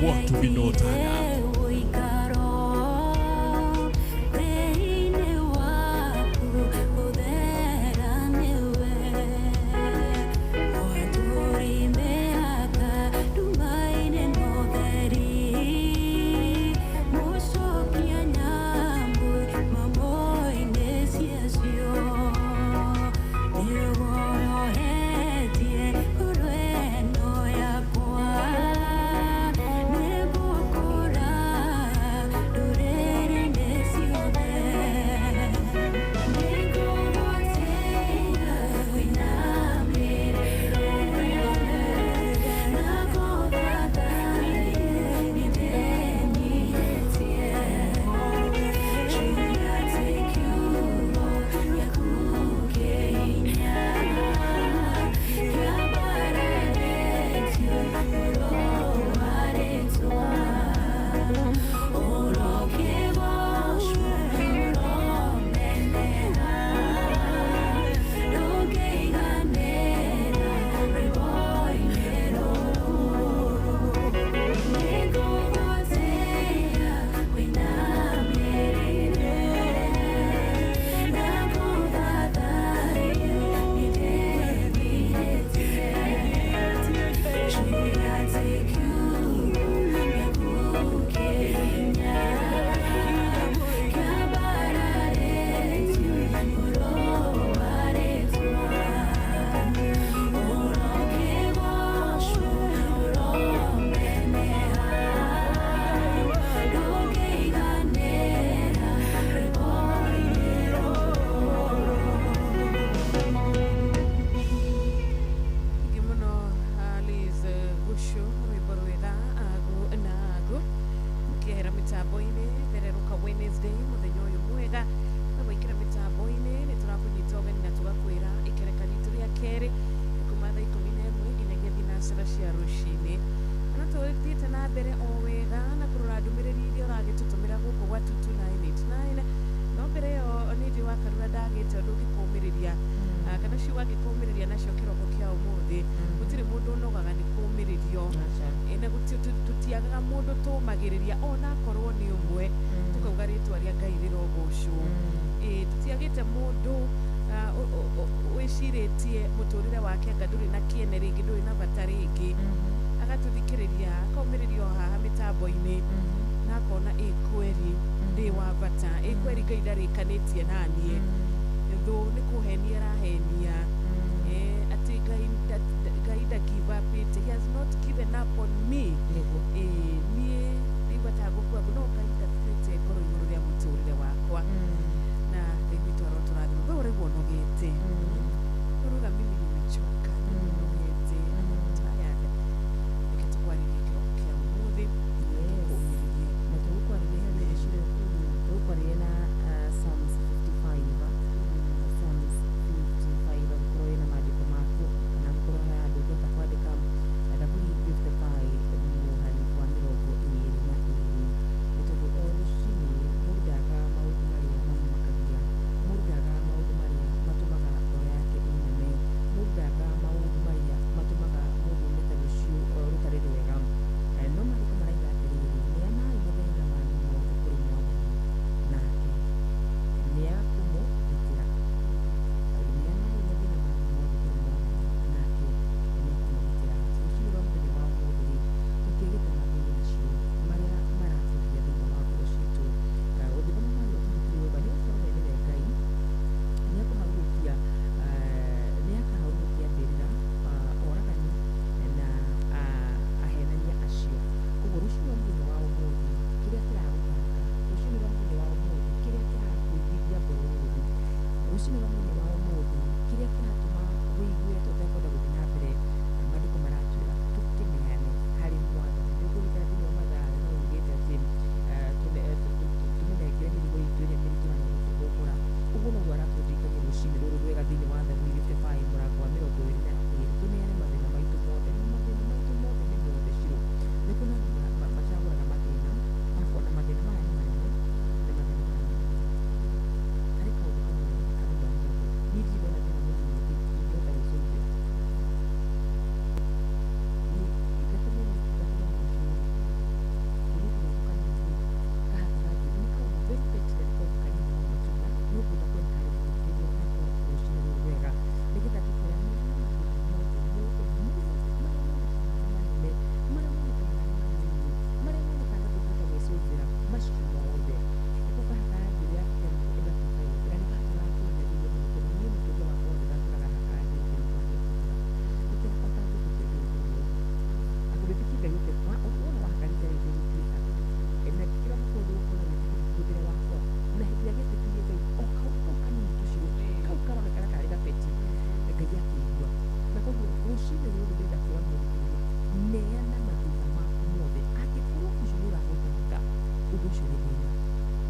what we know tana.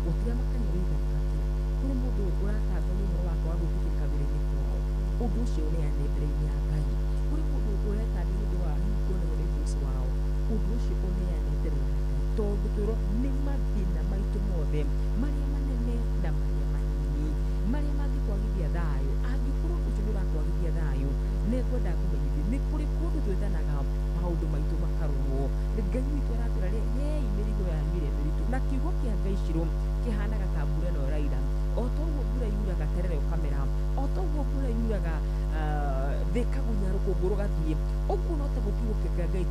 gutira makanya witha atia kuri mundu uratamba ni mo wako wa gutikika bireni kwao undu ucio ni anembere-ini ya Ngai kuri mundu ureta ni undu wa hingo na ureguci wao undu ucio ni anembere ya Ngai tondu twiro ni mathina maitu mothe maria manene na maria manini maria mangĩkwagithia thayo angĩkorwo ũndũ ũcio nĩ ũrakwagithia thayo nĩngwenda kũmenyithia nĩ kũrĩ kũndũ twĩtanaga maũndũ maitũ makarorwo Ngai witũ aratwĩra hei mĩrigo yanyu ĩrĩa mĩritũ na kiugo kĩa Ngai ciro kĩhanaga ta mbura ĩno ĩraira o ta ũguo mbura yuraga terere ũkamera o ta ũguo mbura yuraga thĩ ĩkagunya rũkũngũ rũgathiĩ ũguo no taguo kiugo kĩa Ngai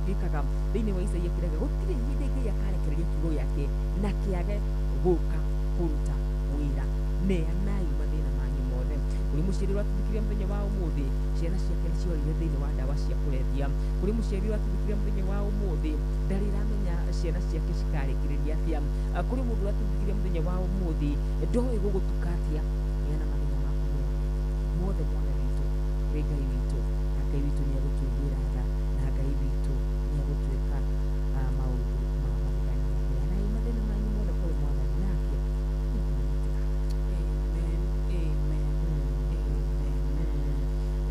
gĩkaga thĩinĩ wa Isaia kĩraga gũtirĩ hĩndĩ Ngai akarekereria kiugo gĩake na kĩage gũka kũruta wĩra neanai mathĩna manyu mothe kũrĩ mũciari watũthikĩria mũthenya wa ũmũthĩ ciana ciake nĩ ciorire thĩinĩ wa ndawa cia kũrebia kũrĩ mũciari watũthikĩria mũthenya wa ũmũthĩ ndarĩ ramenya ciana ciake cikarĩkĩrĩria atĩa kũrĩ mũndũ watũthikĩria mũthenya wa ũmũthĩ ndoĩ gũgũtuka atĩa neana mathĩna maku mothe mwana witũ wĩ Ngai witũ na Ngai witũ nĩ agũtuĩra tha na Ngai witũ nĩ agũtuĩka maũndũ ma magegania neanai mathĩna manyu mothe kũrĩ mwathani nake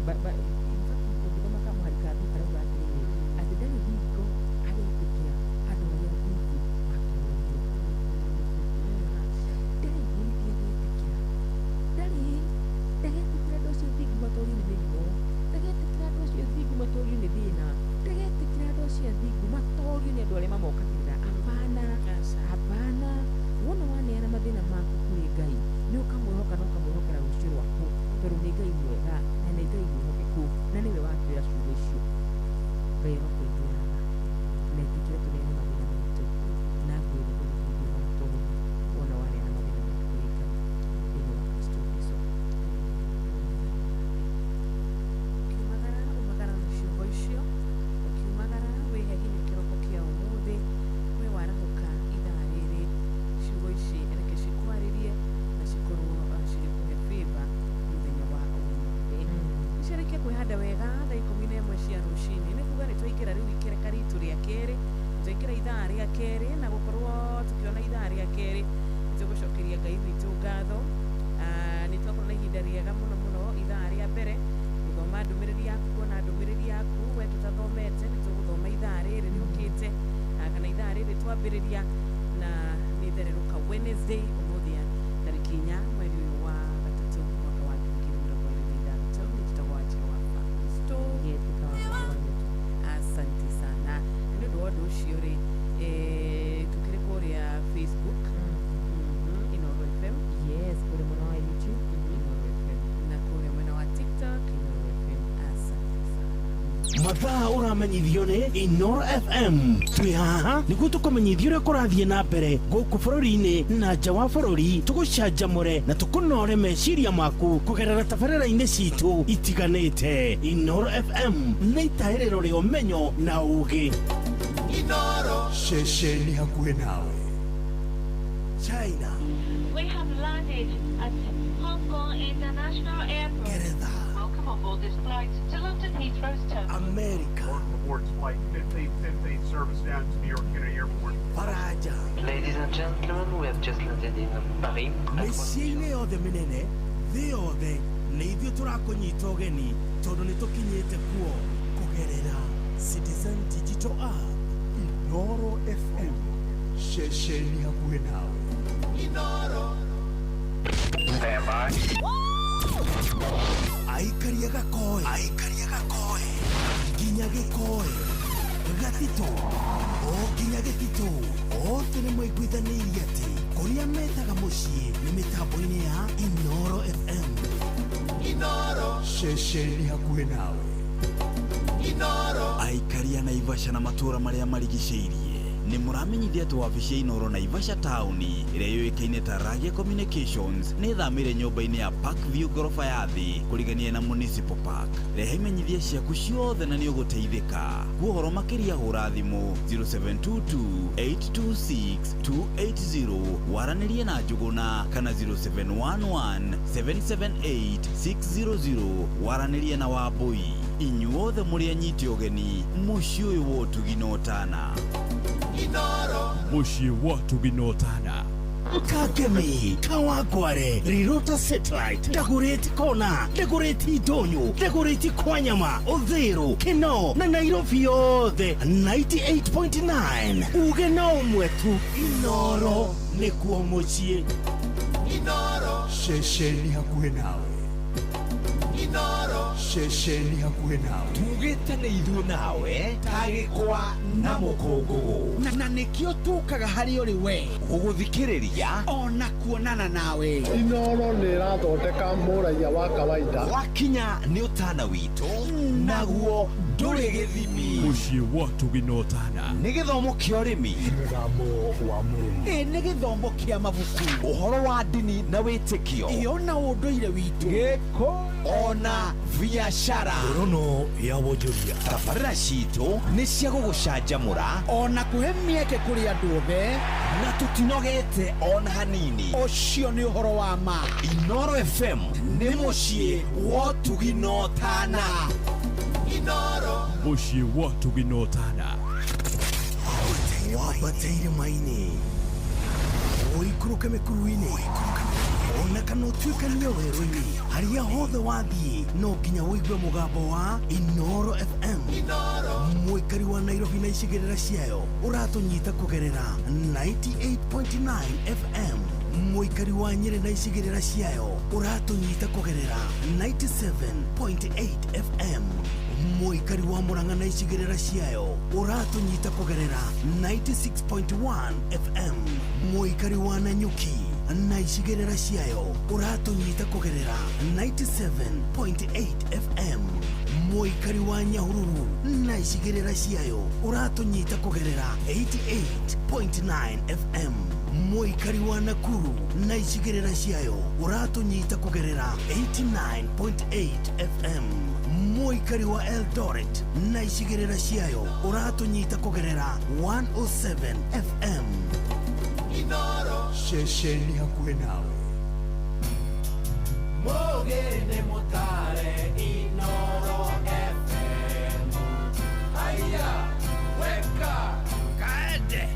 but in fact ukisoma kama harikathi karauga atĩrĩrĩ atĩ ndarĩ hingo aretĩkia andũ arĩa athingu matũũrio ndarĩ hingo aretĩkira ndagetĩkira andũ acio athingu matũũrio nĩ mĩrimũ ndagetĩkira andũ acio athingu matũũrio nĩ thĩna ndagetĩkira andũ acio athingu matũũrio nĩ andũ arĩa mamokagĩrĩra hapana wona waneana mathĩna maku kũrĩ Ngai nĩ ũkamwĩhoka na ũkamwĩhokera rũciũ rwaku tondũ nĩ Ngai mwega na nĩ Ngai mwĩhokeku na nĩwe watwĩra ciugo icio Ngai arokwĩtwĩraga na ĩtĩkĩre tũneane mathĩna maitũ na ngwĩre gũgĩthithio na tũhũ wona waneana mathĩna maitũ kũrĩ Ngai thĩinĩ wa Kristo Jesũ umagara na ciugo icio ukiumagara wihe hinya kĩroko kĩa ũmũthĩ we warahuka ithaa rĩrĩ ciugo ici reke cikwarĩrie na cikorwo cirĩkũhe favor mũthenya wa ũmũthĩ icirĩkie kwĩhanda wega thaa 11 cia rũcinĩ nĩ kuga nĩ twaingĩra rĩu ikereka ritũ rĩa kerĩ twaingĩra ithaa rĩa kerĩ na gũkorwo tukiona ithaa rĩa kerĩ nĩ tũgũcokeria Ngai witũ ngatho nĩ twakorwo na ihinda rĩega mũno mũno ithaa rĩa mbere gũthoma ndũmĩrĩri yaku kuona ndũmĩrĩri yaku we tũtathomete nĩ tũgũthoma ithaa rĩrĩ rĩũkĩte kana ithaa rĩrĩ twambĩrĩria na nĩ thererũka Wednesday ũmũthĩ tarĩki 4 mweri ũyũ wa gatatũ mwaka wa 2026 nĩ tũtagwo Wanjĩra wa Kristo asante sana nĩ ũndũ wa ũndũ ũcio rĩ tũkĩrĩ kũrĩa Facebook Inooro FM yes kũrĩ mwena wa YouTube Inooro FM na kũrĩa mwena wa TikTok Inooro FM asante sana mathaa ũramenyithio nĩ Inooro FM twĩ haha nĩguo tũkũmenyithia ũrĩa kũrathiĩ na mbere gũkũ bũrũri-inĩ na nja wa bũrũri tũgũcanjamũre na tũkũnore meciria maku kũgerera tabarĩra-inĩ citũ itiganĩte Inooro FM nĩ itaĩrĩro rĩa ũmenyo na ũũgĩ Inooro ceceni hakuhĩ nawe China We have landed at Hong Kong International Airport. Ngeretha Welcome on board this flight to London Heathrow's terminal. Amerika Reports flight 1515 service down to New York Kennedy Airport. Faraja Ladies and gentlemen, we have just landed in Paris. mĩciĩ-inĩ yothe mĩnene thĩ yothe nĩ ithuĩ tũrakũnyita ũgeni tondũ nĩ tũkinyĩte kuo kũgerera Citizen Digital App Inooro FM ceceni hakuhĩ nawe Inooro Stand by. aikaria gakoe nginya gĩkoe gatito o nginya gĩtito othe nĩ mwaiguithanĩirie atĩ kũrĩa metaga mũciĩ nĩ mĩtambo-inĩ ya Inooro FM Inooro ceceni hakuhĩ nawe Inooro aikaria Naivasha na matũra marĩa marigicĩirie nĩ mũramenyithia atĩ wabici ya Inooro Naivasha taũni ĩrĩa yũĩkaine ta Ragia Communications nĩ thamĩire nyũmba-inĩ ya Parkview ngorofa ya thĩ kũrigania na Municipal Park. Rehe imenyithia ciaku ciothe na nĩ ũgũteithĩka. Kwa ũhoro makĩria hũra thimũ 0722826280 waranĩrie na Njũgũna kana 0711778600 waranĩrie na Wambui. Inyuothe mũrĩ anyiti ũgeni mũciĩ ũyũ wa ũtugi na ũtana. Inooro mũciĩ wa ũtugi na ũtana. Kagemi, Kawagware, Rirota Satellite, Dagoretti Kona, Dagoretti Donyo, Dagoretti Kwanyama, Odhero, Keno, na Nairobi yothe 98.9. Ugeno mwetu Inoro nikuo muciĩ. Inoro ceceni hakuhĩ nawe. Inoro ceceni hakuhĩ nawe. Tugĩte nĩ ithuĩ nawe tagĩkwa na mũkũngũgũ na nĩkĩo tũkaga harĩ ũrĩ we gũgũthikĩrĩria ona kuonana nawe. Inoro nĩ ĩrathondeka mũraiya wa kawaida. Wakinya nĩ ũtana witũ naguo ndũrĩ gĩthimi. Mũciĩ wa Tũginotana nĩ gĩthomo kĩa ũrĩmi, Mũgambo wa mũrĩmi, nĩ gĩthomo kĩa mabuku, ũhoro wa ndini na wĩtĩkio, ona ũndũire witũ, gĩkũyũ ona biacara, Rono ya wonjoria. tabarĩra citũ nĩ cia gũgũcanjamũra ona kũhe mĩeke kũrĩ andũ othe na tũtinogete ona hanini. Ũcio nĩ ũhoro wa ma. Inoro FM nĩ mũciĩ wa Tũginotana. Inoro mũciĩ wa Tũginotana. Wabateire maini, oikuruke mĩkuru-inĩ, ona kana ũtuĩkanie werũ-inĩ, harĩa hothe wathiĩ no nginya wĩigue mũgambo wa Inoro FM. Mũikari wa Nairobi na icigĩrĩra ciayo ũratũnyita kũgerera 98.9 FM. Mũikari wa Nyeri na icigĩrĩra ciayo ũratũnyita kũgerera 97.8 FM. Mũikari wa Murang'a na icigĩrĩra ciayo ũratũnyita kũgerera 96.1 FM. Mũikari wa Nanyuki na icigĩrĩra ciayo ũratũnyita kũgerera 97.8 FM. Mũikari wa Nyahururu na icigĩrĩra ciayo ũratũnyita kũgerera 88.9 FM. Mũikari wa Nakuru na icigĩrĩra ciayo ũratũnyita kũgerera 89.8 FM. Mũikari wa Eldoret na icigĩrĩra ciayo ũratũnyita kũgerera 107 FM. Inoro ceceni hakuhĩ nawe. Mũgĩni mũtare Inoro FM. Haya, weka kaende.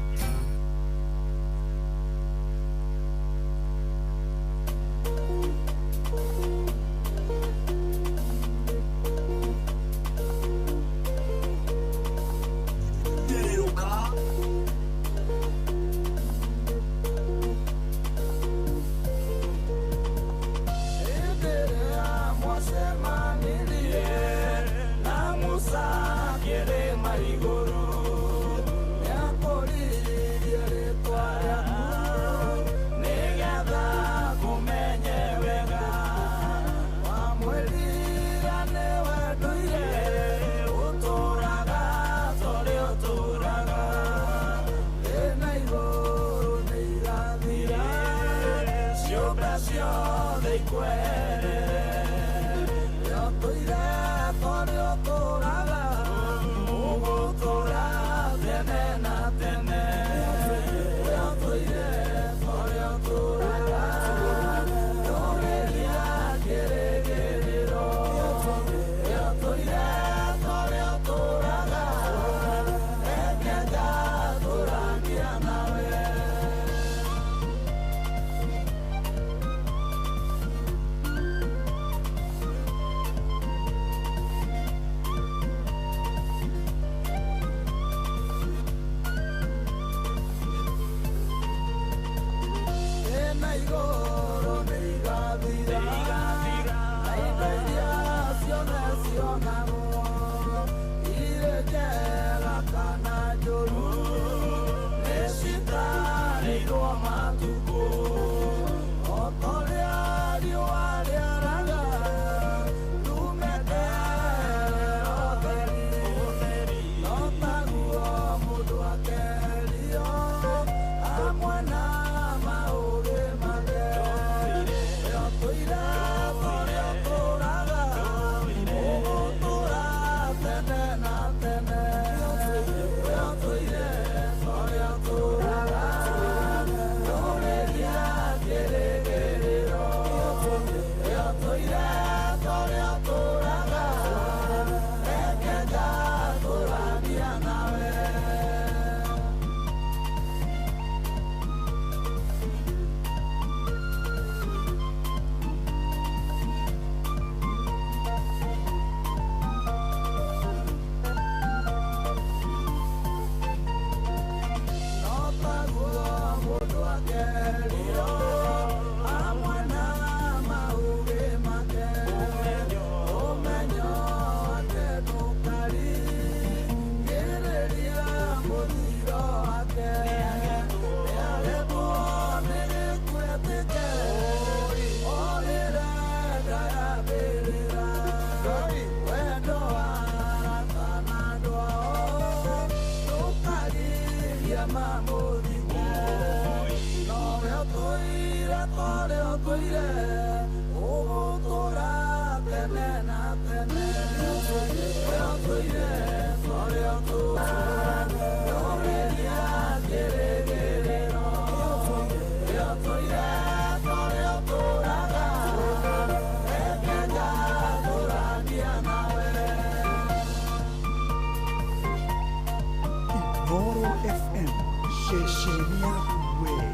Inoro FM, shesheni yako wewe.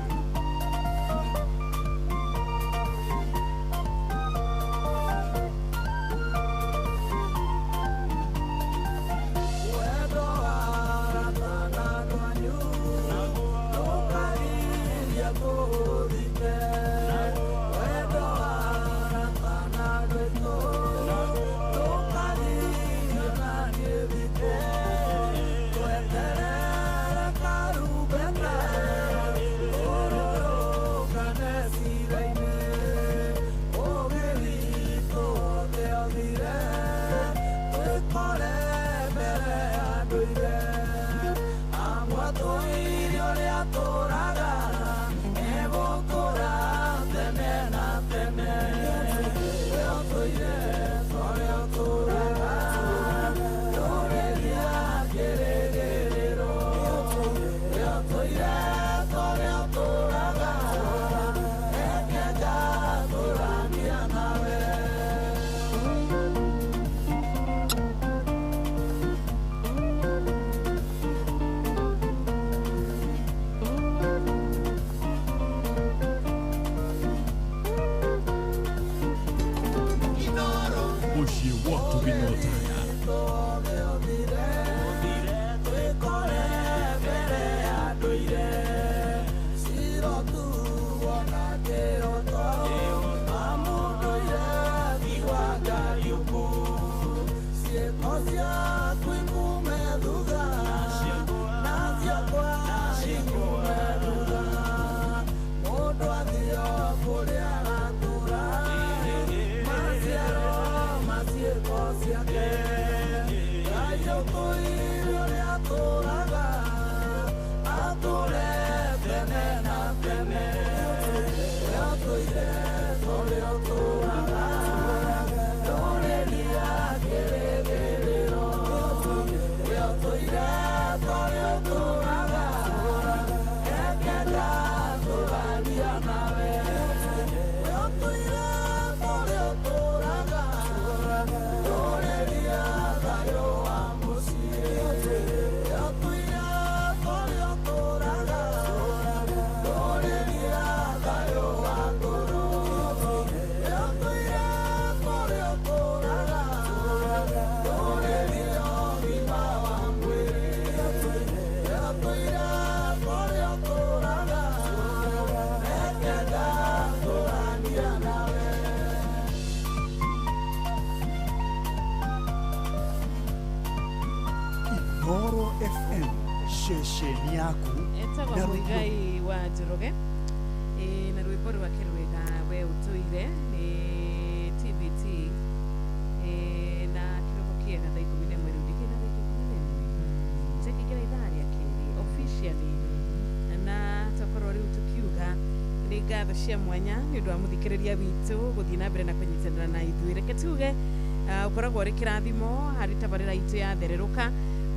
Inoro FM, shesheni yako. Etagwa Muigai wa Njoroge na rwimbo rwake rwega we utuire ni TBT na kiroko kiega thaa 11 rudi na thaa 11 tekikira idhaa ya keri officially na tokorori utukiuga ni ngatho cia mwanya ni undu wa muthikiriria witu guthii na mbere na kunyitanira na ithuĩ reke tuge ukoragwo uri kirathimo hari tabarĩra itu ya thereruka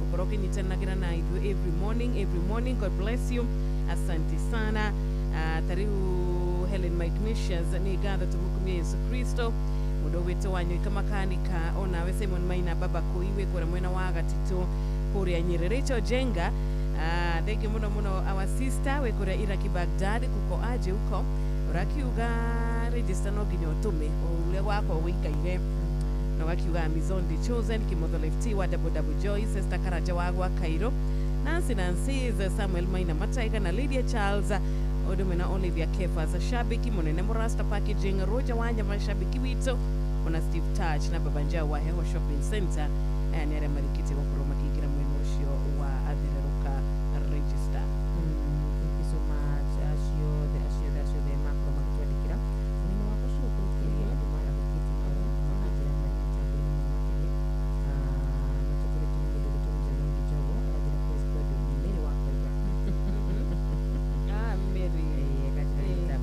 ukorwo kinyitanagĩra na ithuĩ every morning. God bless you, asante sana. Tariu Helen Ignatius ni ngatho tumukumia Yesu Kristo mundu witu wanyu ikamakanika onawe Simon Maina baba kuiwe kura mwena wa Gatito kuria Nyerere Jenga. Thank you muno our sister we kuria Iraki Baghdad kuko aje uko urakiuga register no nginya utume ule wako wikaire no wakiuga Amazon the chosen Kimotho Lefty wa Double Joy Sister Karaja wa Cairo Nancy Samuel Maina Mataiga na Lydia Charles Odume na Olivia Kefa za shabiki munene Murasta Packaging Roja Wanya mashabiki wito ona Steve Touch na Babanja wa Heho Shopping Center nere marikiti wa kuroma kigira mweno ucio wa athereruka register. Thank you so much. Ashio the macro makitwadikira munene wako sio kurukiri adumara bukiti nao ajira mali mtambo ni mwakili matokore tumungu dogoto mjamongi jogo ajira kwa squad mbele wako iba Mary kajira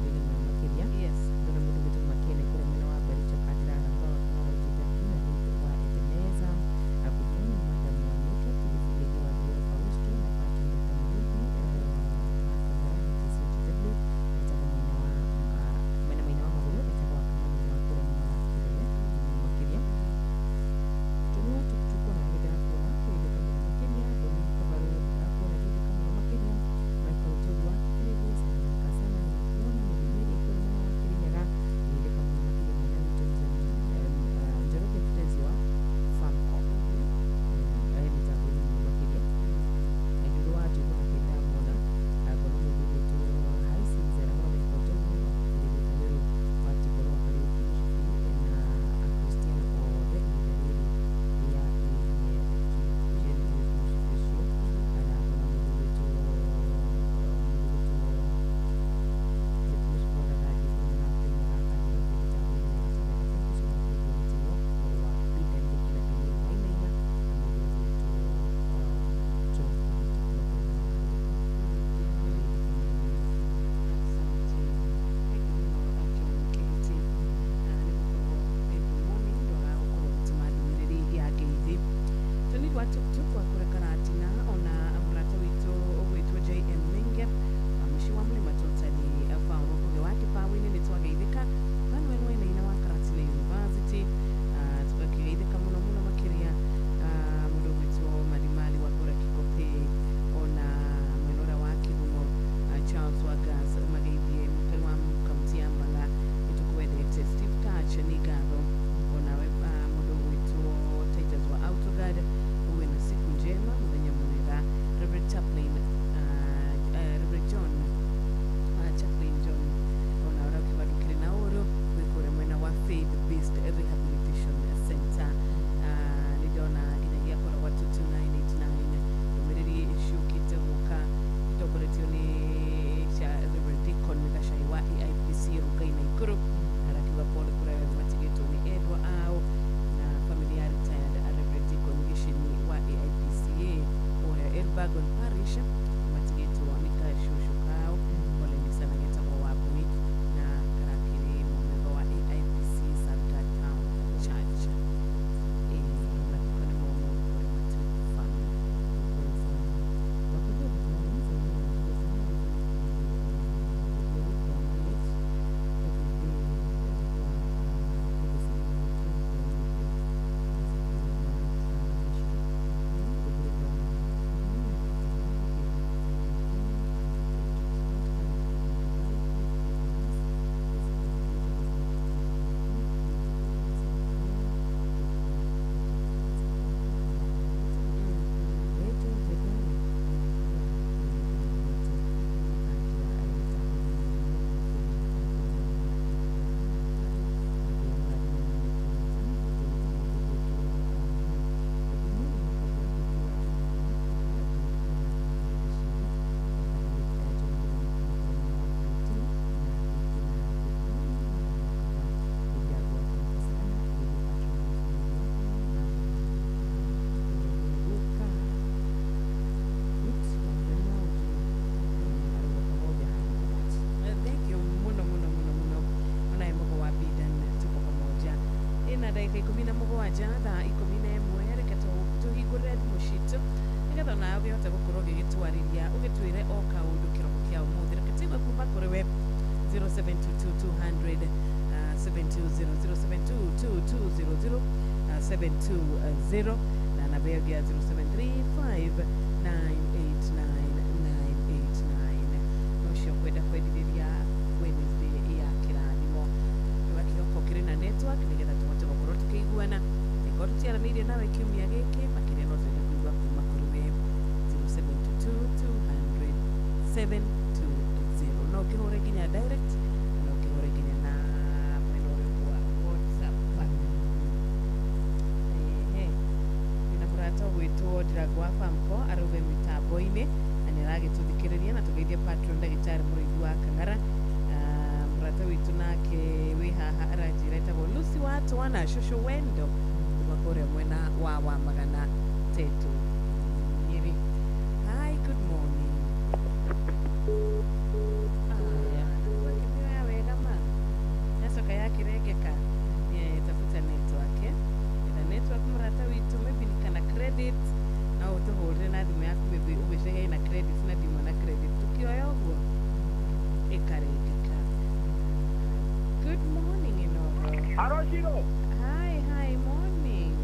ndagika 17 thaa 11 reke tuhingurire thimu citu nigetha nawe uhote gukorwo ugigitwariria ugitwire o kaundu kiroko kia umuthi reke tigwe kuma kuri we 0722 200 720 na namba ya 0735 nocio kwenda kwendithĩria Wednesday ya kĩrathimo gĩgakioko kĩrĩ na network nĩgetha tũhote gũkorwo tũkĩiguana ĩkorwo tũtiaranĩirie nawe kiumia gĩkĩ makĩria no twende kũigua kuma kũrĩ we 0722 200 720 no ũkĩhũre nginya direct no ũkĩhũre nginya na mwena ũrĩa wa WhatsApp na mũrata gwĩtwo Ndiragu wa Famco arauga mitambo-inĩ na nĩaragĩtũthikĩrĩria na tũgeithie patron ndagĩtarĩ Mũrĩithi wa Kang'ara mũrata witũ nake wĩ haha aranjĩra etagwo Lucy wa Twana Shosho Wendo kuma kũrĩa mwena wa Wamagana Tetu Nyeri. Hi, good morning. Wakimioya wega ma nacoka yakĩrengeka tafuta network ĩna network mũrata witũ maybe ni kana credit no ũtũhũrĩre na thimũ yaku maybe ũgĩcege na credit na thimũ na credit tukioya ũguo ĩkarengeka. Good morning Inoro. Hello, Shiro. Hi, morning.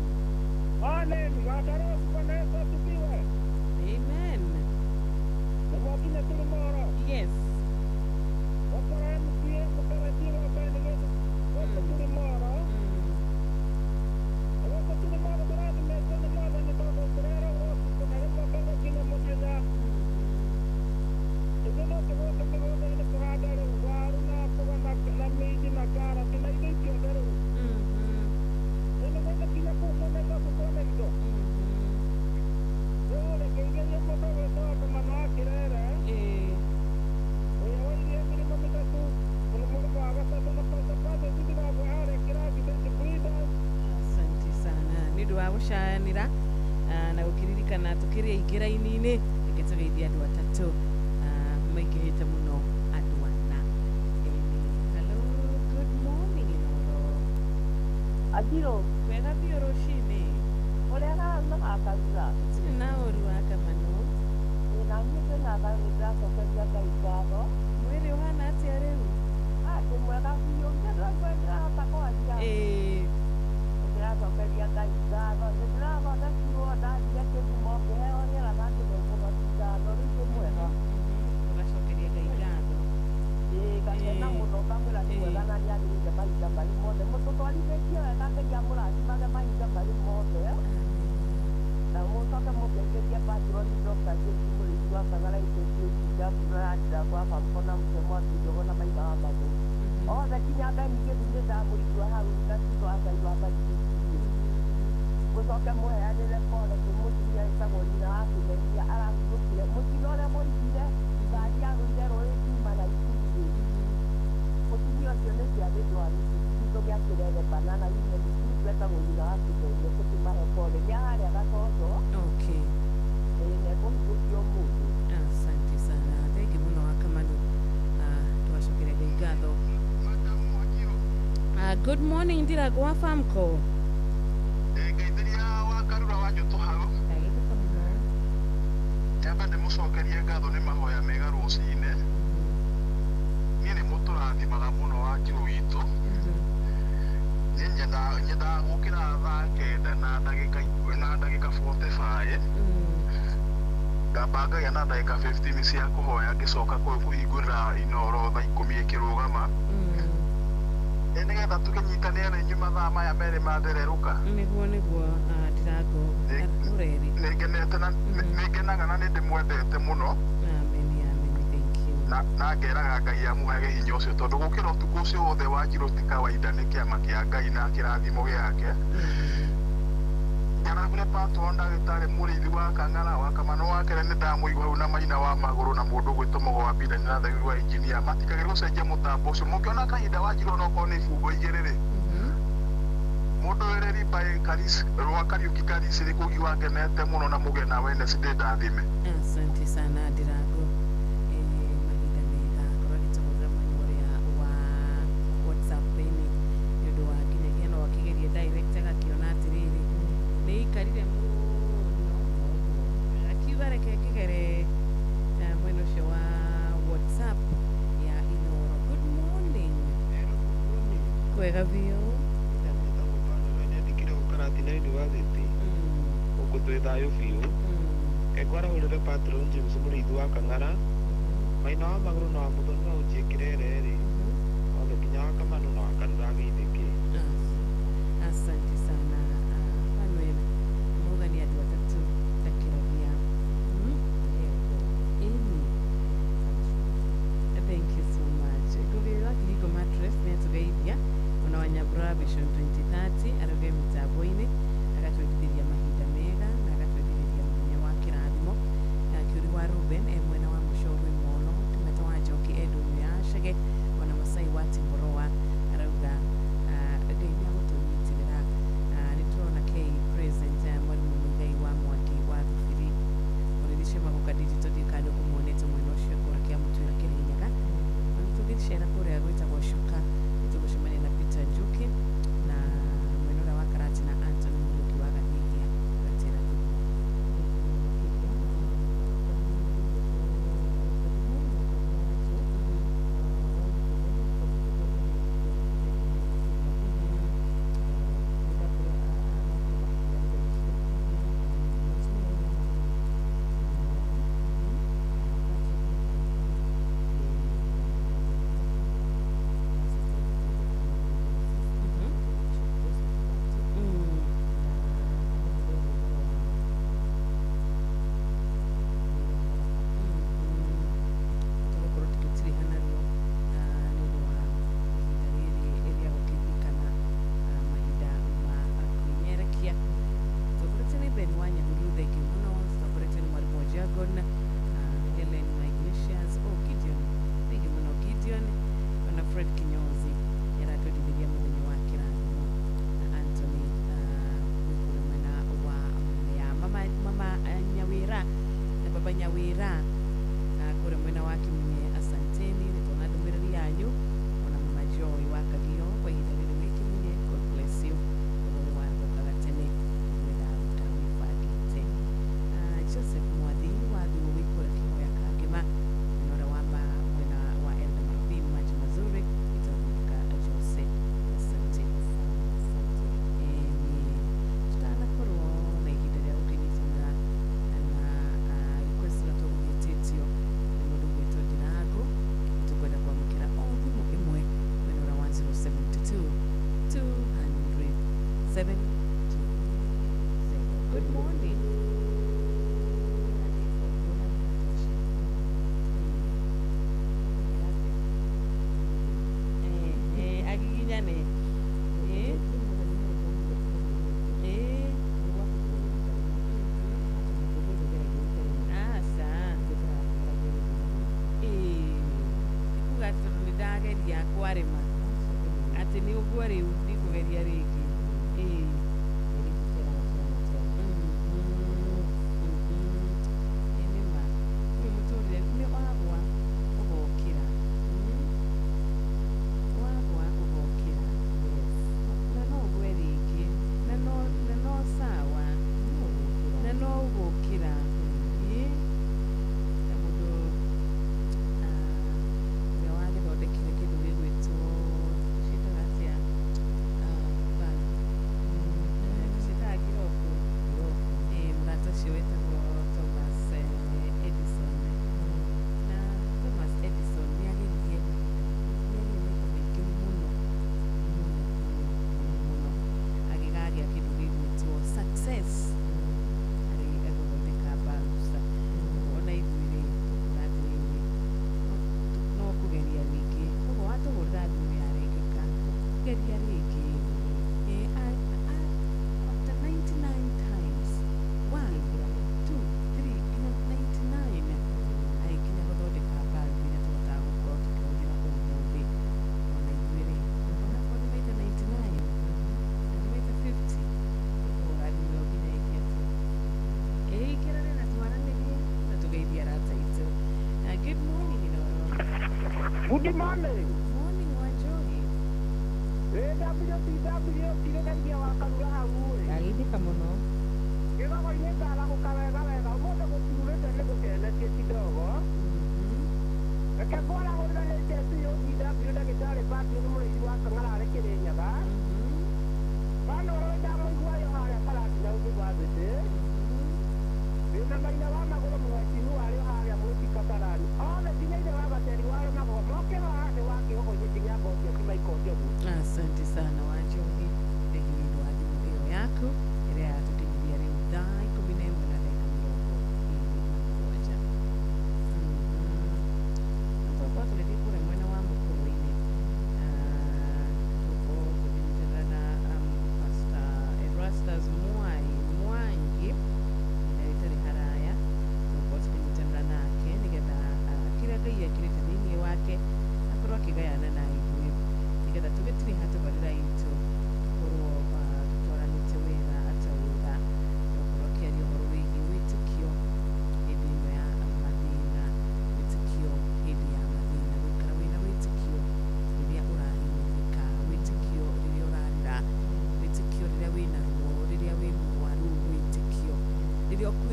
Morning, Gataro, Vanessa, tukiwe. Amen. Wakine tomorrow. Yes. Wakara mkie mkaratiwa bende geto. Wako tomorrow. Wako tomorrow barani mesoni mada ni baba kurera wako kuna rima kanga kina mojina. Idono tewote tewote ni kuradare waru na kuwa na miji na kara kina ile kiodare. Ene wenda kina kumone na kumone ndo. Yole kenge yo moto weto kama na kirere. Asante sana nĩ ũndũ wa gũcanĩra na gũkĩririkana tũkĩrĩ aingĩ raini-inĩ reke tũgeithie andũ atatũ maingĩhĩte mũno andũ ana. Hello, good morning Inoro. Adiro. Wega biũ rũcinĩ. Ũrĩa na akaruga. Tũtirĩ na ũru wa kamano. Na niĩ kwĩna nĩndĩracokeria Ngai ngatho. Mwĩrĩ ũhana atĩa rĩu? Ndĩ mwega biũ ndĩrahota kwaria. Ndĩracokeria Ngai ngatho nĩndĩrathondekirwo ndathire kĩgumo ngĩheo rĩera na ngĩthũkũma ngatho rĩu ndĩ mwega. Ũgacokeria Ngai ngatho. Ngakena mũno ngamwĩra nĩ mwega na nĩagĩrĩire mahinda marĩ mothe mũtũtwarithĩtie wega Ngai amũrathimage mahinda marĩ mothe na mũcoke mũngeithĩrie patroni Dr. James Mũrĩithi wa Kang'ara Icũhĩ na Ndiragu wa Famco na Mũcemo wa Njogo na Maitha wa Magũrũ othe kinya Ngai ningĩ ndamũigua hau na ciugo wa Ngai wa Ngai mũcoke mũheanĩre pole kwĩ mũtumia wĩtagwo nyina wa Kĩmethia arahurũkire mũtino ũrĩa mũigire ngari yagũire rũĩ kuma na Icũhĩ mũtumia ũcio nĩ ciathĩ ndwarĩte kiugo gĩa kĩrere banana yune mũtumia wĩtagwo nyina wa Kĩmethia tũkĩmahe pole nĩ harĩa Gacoco. Okay. Nĩekũhurũkio mũndũ. Asante sana thengi mũno wa kamano tũgacokeria Ngai ngatho. Good morning Ndiragu wa Famco. Ngeithĩria wa Karura wa Njũtũ hau. Ndagĩtuka mũno. Nyamba ndĩmũcokerie ngatho nĩ mahoya mega rũcinĩ. Niĩ nĩ mũtũrathimaga mũno wa Njirũ witũ. Niĩ nyendaga gũkĩra thaa 9 na ndagĩka 45. Ngamba ngagĩa na ndagĩka 15 cia kũhoya ngĩcoka kũhingũrĩra Inoro thaa 10 ĩkĩrũgama. Nĩgetha tũkĩnyitanĩra na inyuĩ mathaa maya merĩ mathererũka. Nĩguo Ndiragu ũreri. Nĩngenaga na nĩndĩmwendete mũno. Amen, thank you. Na ngeraga Ngai amũhage hinya ũcio tondũ gũkĩra ũtukũ ũcio wothe wa Njirũ ti kawaida nĩ kĩama kĩa Ngai na kĩrathimo gĩake. Njaragire patron ndagĩtarĩ Mũrĩithi wa Kang'ara wa Kamano wa Kerĩ nĩndamũigua hau na Maina wa Magũrũ na mũndũ gwĩtũmagwo wa Bida na thegĩ wa engineer matikagĩrĩ gũcenjia mũtambo ũcio mũngĩona kahinda wa Njirũ onokorwo nĩ ibungo igĩrĩ-rĩ mũndũ wĩreri by Karis rwa Kariuki Karis nĩ kũgi wangenete mũno na mũgena wene cindĩ ndathime. Asante sana Ndiragu. Mahinda mega korwo gĩtũhũrĩra mwena ũrĩa wa WhatsApp-inĩ nĩ ũndũ wa nginyagia no akĩgeria direct kwega biũ ndikire gũkaratina university gũkũ twĩ thayũ biũ ngwarahũrĩre patron James mũrĩithi wa Kang'ara maina wa magũrũ na wa mũthoni wa ũnjie kĩrere-rĩ othe nginya wa Kamanu na wa Karura gĩthĩkĩ. Asante sana Manuel Muthoni andũ atatũ ndakĩrabia. Amy, thank you so much. Kũgĩra Kihiko Mattress nĩatũgeithia ona wa Nyambura Vision 2030 arauge mĩtambo-inĩ agatwendithĩria mahinda mega na agatwendithĩria mũthenya wa kĩrathimo. Kĩũri wa Ruben mwena wa Mũcorwe Mono Kĩmeta wa Njoki Edwin Yacege ona Masai wa Timboroa arauga Ngai nĩagũtũnyitĩrĩra. Nĩtũrona K present mwarimu Mũigai wa Mwaki wa Thubiri mũrĩthicĩ magoka digital dikando kũmuonete mwena ũcio kũra kĩa mũtwĩra Kĩrĩnyaga na nĩtũgĩcera kũrĩa gwĩtagwo Cuka nĩtũgũcemania na Peter Njuki na mwena wa Karati na Anthony Mũriũki wa Gathithia Gatĩra Thumu. Good morning. Agiginyane. Ikugatoronidageria kwarema ati ni ugwo riu ndikugeria ringi Good morning. Morning, Wanjohi. WTW tiregagia wa Karura hau ri. Agithika muno. Gĩthomo-inĩ ndarahũka wega wega ũmũthĩ gũkiurĩte nĩ gũkenetie kidogo. Reke ngwarahũrĩra HSC OTW ndagĩtarĩ Patrick mũrĩithi wa Kang'ara arĩ Kĩrĩnyaga.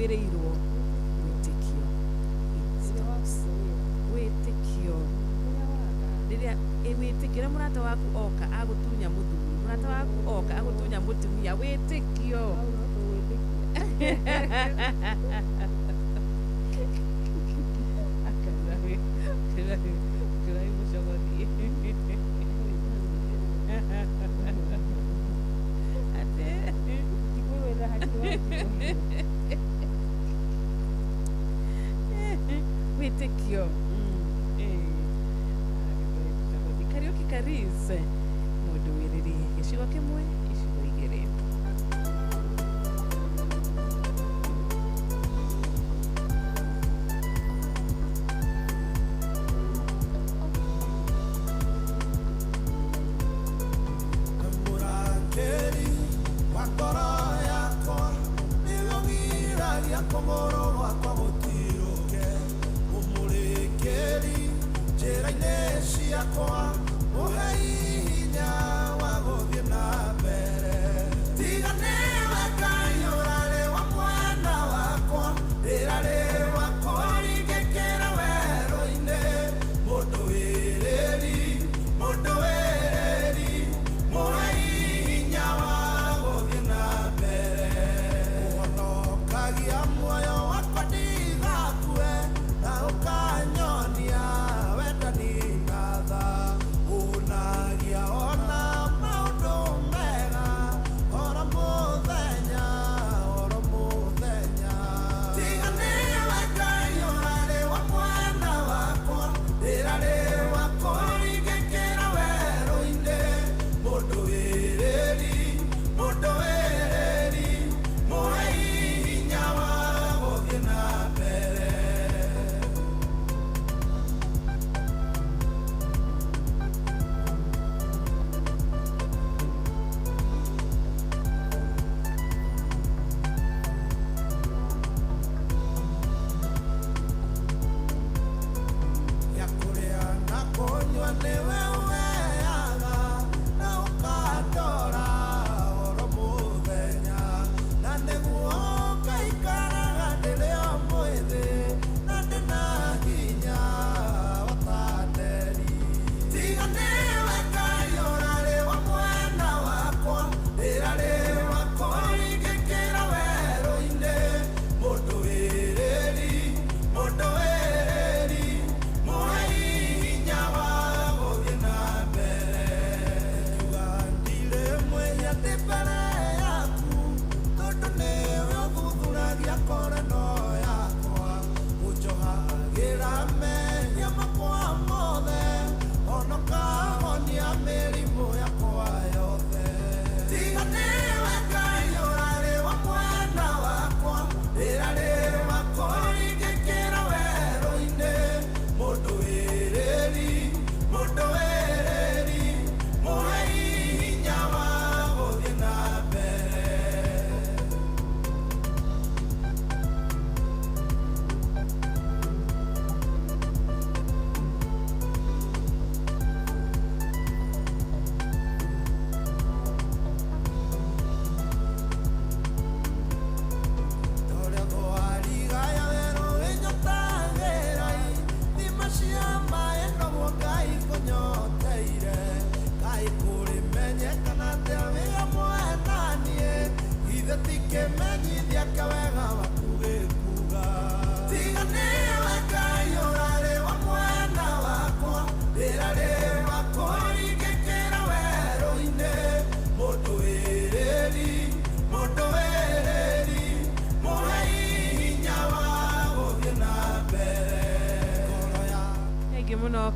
wagĩrĩirwo wĩtĩkio. Wĩtĩkio rĩrĩa wĩtĩkio mũrata waku oka agũtunya mũthuri, mũrata waku oka agũtunya mũtumia, wĩtĩkio. Wĩtĩkio. Kariuki Karis mũndũ wĩrĩrĩ gĩcigo kĩmwe icigo igĩrĩ.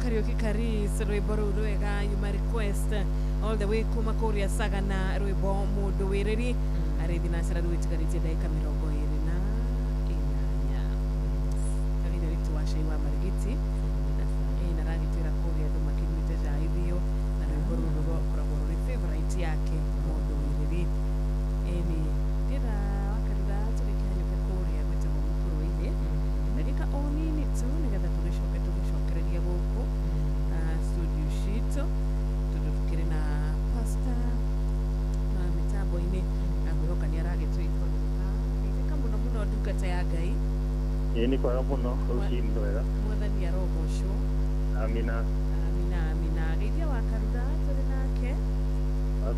Kariuki Karis rwimbo rũu rwega yuma request all the way kuma Kuria Sagana rwimbo mũndũ wĩrĩri arĩ thinacara rwĩtigarĩtie ndagĩka 28 kagĩna rĩtu wa Shei wa Marigiti na ragĩtwĩra Kuria andũ makĩnyuĩte cai biũ na rwimbo rũu rũkoragwo rũrĩ favorite yake mũndũ wĩrĩri ni ndĩra wakarĩra tũrĩkĩhanyũke Kuria gwĩtagwo Mũkũrũ-inĩ ndagĩka o nini tu nĩgetha tũgĩcokereria gũkũ studio citũ tondũ tukĩrĩ na pastor na mitambo-inĩ na mwĩhoka nĩ aragĩtũikũrũka mũno mũno ndungata ya Ngai Ni kwega muno ruciinĩ rwega. Mwathani arogocwo. Amina. Amina. Geithia wa Karura tũrĩ nake.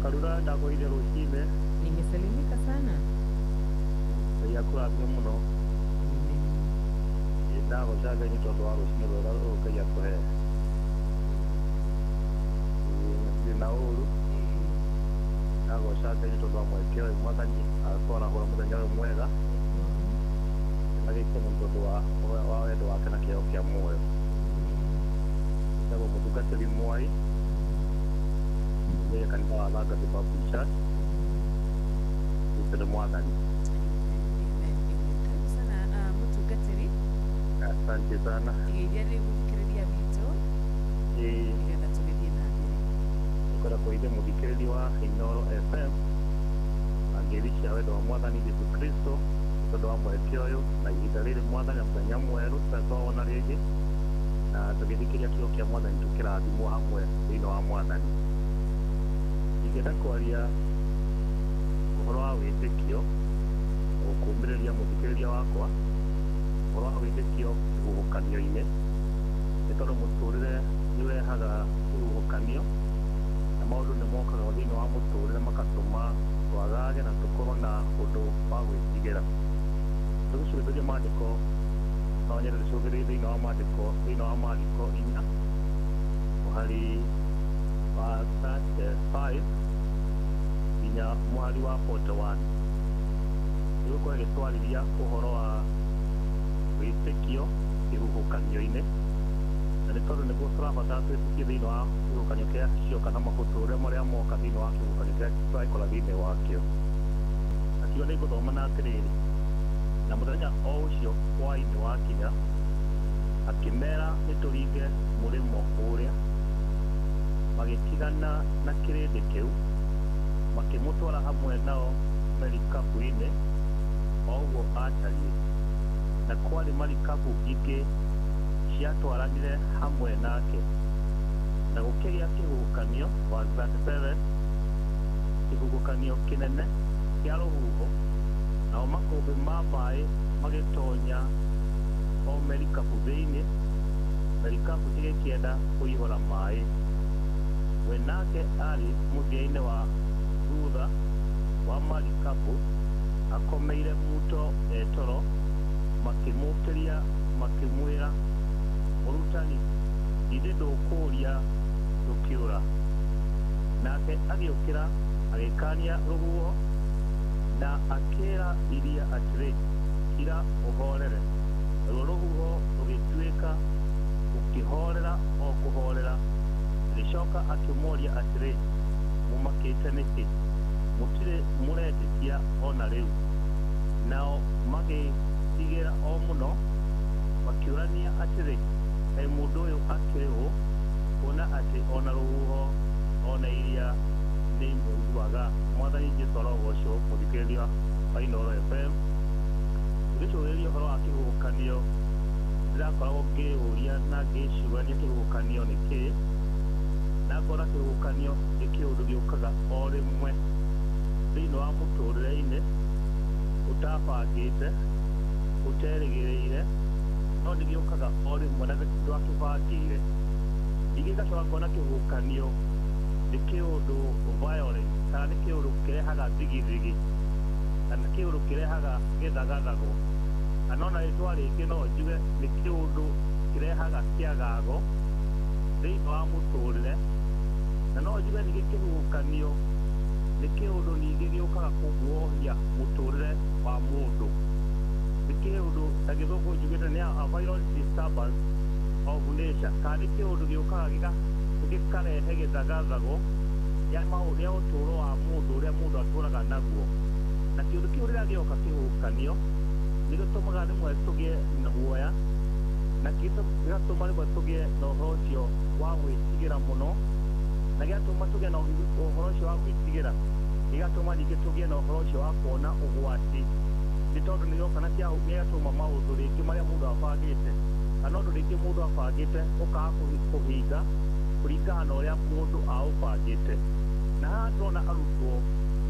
Karura ndakwĩire ruciinĩ. Nimesalimika sana. Ngai akũrathime muno. Ndagoca Ngai nĩ tondũ wa rũciinĩ rwega rũrũ Ngai atũhe. Ndirĩ na ũũru. Ndagoca Ngai nĩ tondũ wa mweke ũyũ Mwathani atwaragũra mũthenya ũyũ mwega. Na gĩkeno nĩ tondũ wa wendo wake na kĩheo kĩa muoyo. Ndagwo mũtungatĩri Mwai. Yeye kanitha wa Thanga Baptist Church. Nĩ Mwathani. Karibu sana mũtungatĩri. Asante sana. Geithia rĩu mũthikĩrĩria witũ. Nĩgetha tũgĩthiĩ na mbere. Nĩkwenda kũithia mũthikĩrĩria wa Inooro FM. Angĩricia wendo wa Mwathani Jesũ Kristo tondũ wa mweke ũyũ na ihinda rĩrĩ Mwathani mũthenya mwerũ twona rĩngĩ na tũgĩthikĩria kiugo kĩa Mwathani tũkĩrathimwo hamwe thĩinĩ wa Mwathani. Ingĩenda kwaria ũhoro wa wĩtĩkio gũkũmbĩrĩria mũthikĩrĩria wakwa ũhoro wa wĩtĩkio kĩhuhũkanio-inĩ nĩ tondũ mũtũrĩre nĩ ũrehaga kĩhuhũkanio na maũndũ nĩ mokaga thĩinĩ wa mũtũrĩre magatũma twagage na tũkorwo na ũndũ wa gwĩtigĩra. Tũgĩcũthĩrĩria maandĩko no nyende tũcũthĩrĩrie thĩinĩ wa maandĩko thĩinĩ wa Mariko 4 mũhari wa 35 nginya mũhari wa 41. Nĩgũkorwo ĩgĩtwarĩria ũhoro wa wĩtĩkio kĩhuhũkanio-inĩ na nĩ tondũ nĩguo tũrabatara twĩtĩkie thĩinĩ wa kĩhuhũkanio kĩrĩa cioka na mahũthũrĩre marĩa moka thĩinĩ wa kĩhuhũkanio kĩrĩa tũraikora thĩinĩ wakĩo. Akiuga nĩ ngũthoma na atĩrĩrĩ, na mũthenya o ũcio hwaĩ-inĩ wakinya akĩmera nĩtũringe mũrĩmo ũrĩa, magĩtigana na kĩrĩndĩ kĩu makĩmũtwara hamwe nao marikabu-inĩ o ũguo atariĩ, na kwarĩ marikabu ingĩ ciatwaranire hamwe nake, na gũkĩgĩa kĩhuhũkanio wa 37 kĩhuhũkanio kĩnene kĩa rũhuho, nao makũmbĩ ma maaĩ magĩtonya o marikabu thĩinĩ, marikabu ĩgĩkĩenda kũihũra maaĩ. We nake arĩ mũthia-inĩ wa thutha wa marikabu akomeire muto toro, makĩmũkĩria makĩmwĩra, mũrutani, ithe ndũkũũria ndũkĩũra. Nake agĩũkĩra agĩkania rũhuho na akĩra iria atĩrĩ, kira ũhorere. Ruo rũhuho rũgĩtuĩka gũkĩhorera o kũhorera. Agĩcoka akĩmoria atĩrĩ, mũmakĩte nĩkĩ? Mũtirĩ mũretĩkia ona rĩu? Nao magĩtigĩra o mũno makĩũrania atĩrĩ, kaĩ mũndũ ũyũ akĩrĩ ũ, kuona atĩ ona rũhuho ona iria nĩ imũiguaga. Mwathani Jesũ arogocwo. Mũthikĩrĩria wa Inooro FM, tũgĩcũthĩrĩria ũhoro wa kĩhuhũkanio, ndĩrakoragwo ngĩũria na ngĩcũrania kĩhuhũkanio nĩ kĩĩ, na ngona kĩhuhũkanio nĩ kĩũndũ gĩũkaga o rĩmwe thĩinĩ wa mũtũrĩre-inĩ ũtabangĩte, ũterĩgĩrĩire, no nĩ gĩũkaga o rĩmwe na ndwakĩbangĩire. Ningĩ ngacoka ngona kĩhuhũkanio nĩ kĩũndũ violent, kana nĩ kĩũndũ kĩrehaga thigithigi, kana kĩũndũ kĩrehaga gĩthagathago, kana ona rĩtwa rĩngĩ no njuge nĩ kĩũndũ kĩrehaga kĩagago thĩinĩ wa mũtũrĩre, na no njuge ningĩ kĩhuhũkanio nĩ kĩũndũ ningĩ gĩũkaga kũguohia mũtũrĩre wa mũndũ. Nĩ kĩũndũ ta gĩthũngũ njugĩte nĩ a violent disturbance of nature, kana nĩ kĩũndũ gĩũkaga gĩkarehe gĩthagathago rĩa ũtũũro wa mũndũ ũrĩa mũndũ atũũraga naguo. Na kĩũndũ kĩu rĩrĩa gĩoka kĩhuhũkanio nĩ gĩtũmaga rĩmwe tũgĩe na guoya, na gĩgatũma rĩmwe tũgĩe na ũhoro ũcio wa gwĩtigĩra mũno, na gĩgatũma tũgĩe na ũhoro ũcio wa gwĩtigĩra, gĩgatũma ningĩ tũgĩe na ũhoro ũcio wa kuona ũgwati, nĩ tondũ nĩ gĩoka na gĩgatũma maũndũ rĩngĩ marĩa mũndũ abangĩte, kana ũndũ rĩngĩ mũndũ abangĩte ũkaga kũhinga kũringana na ũrĩa mũndũ aũbangĩte. Na haha tũrona arutwo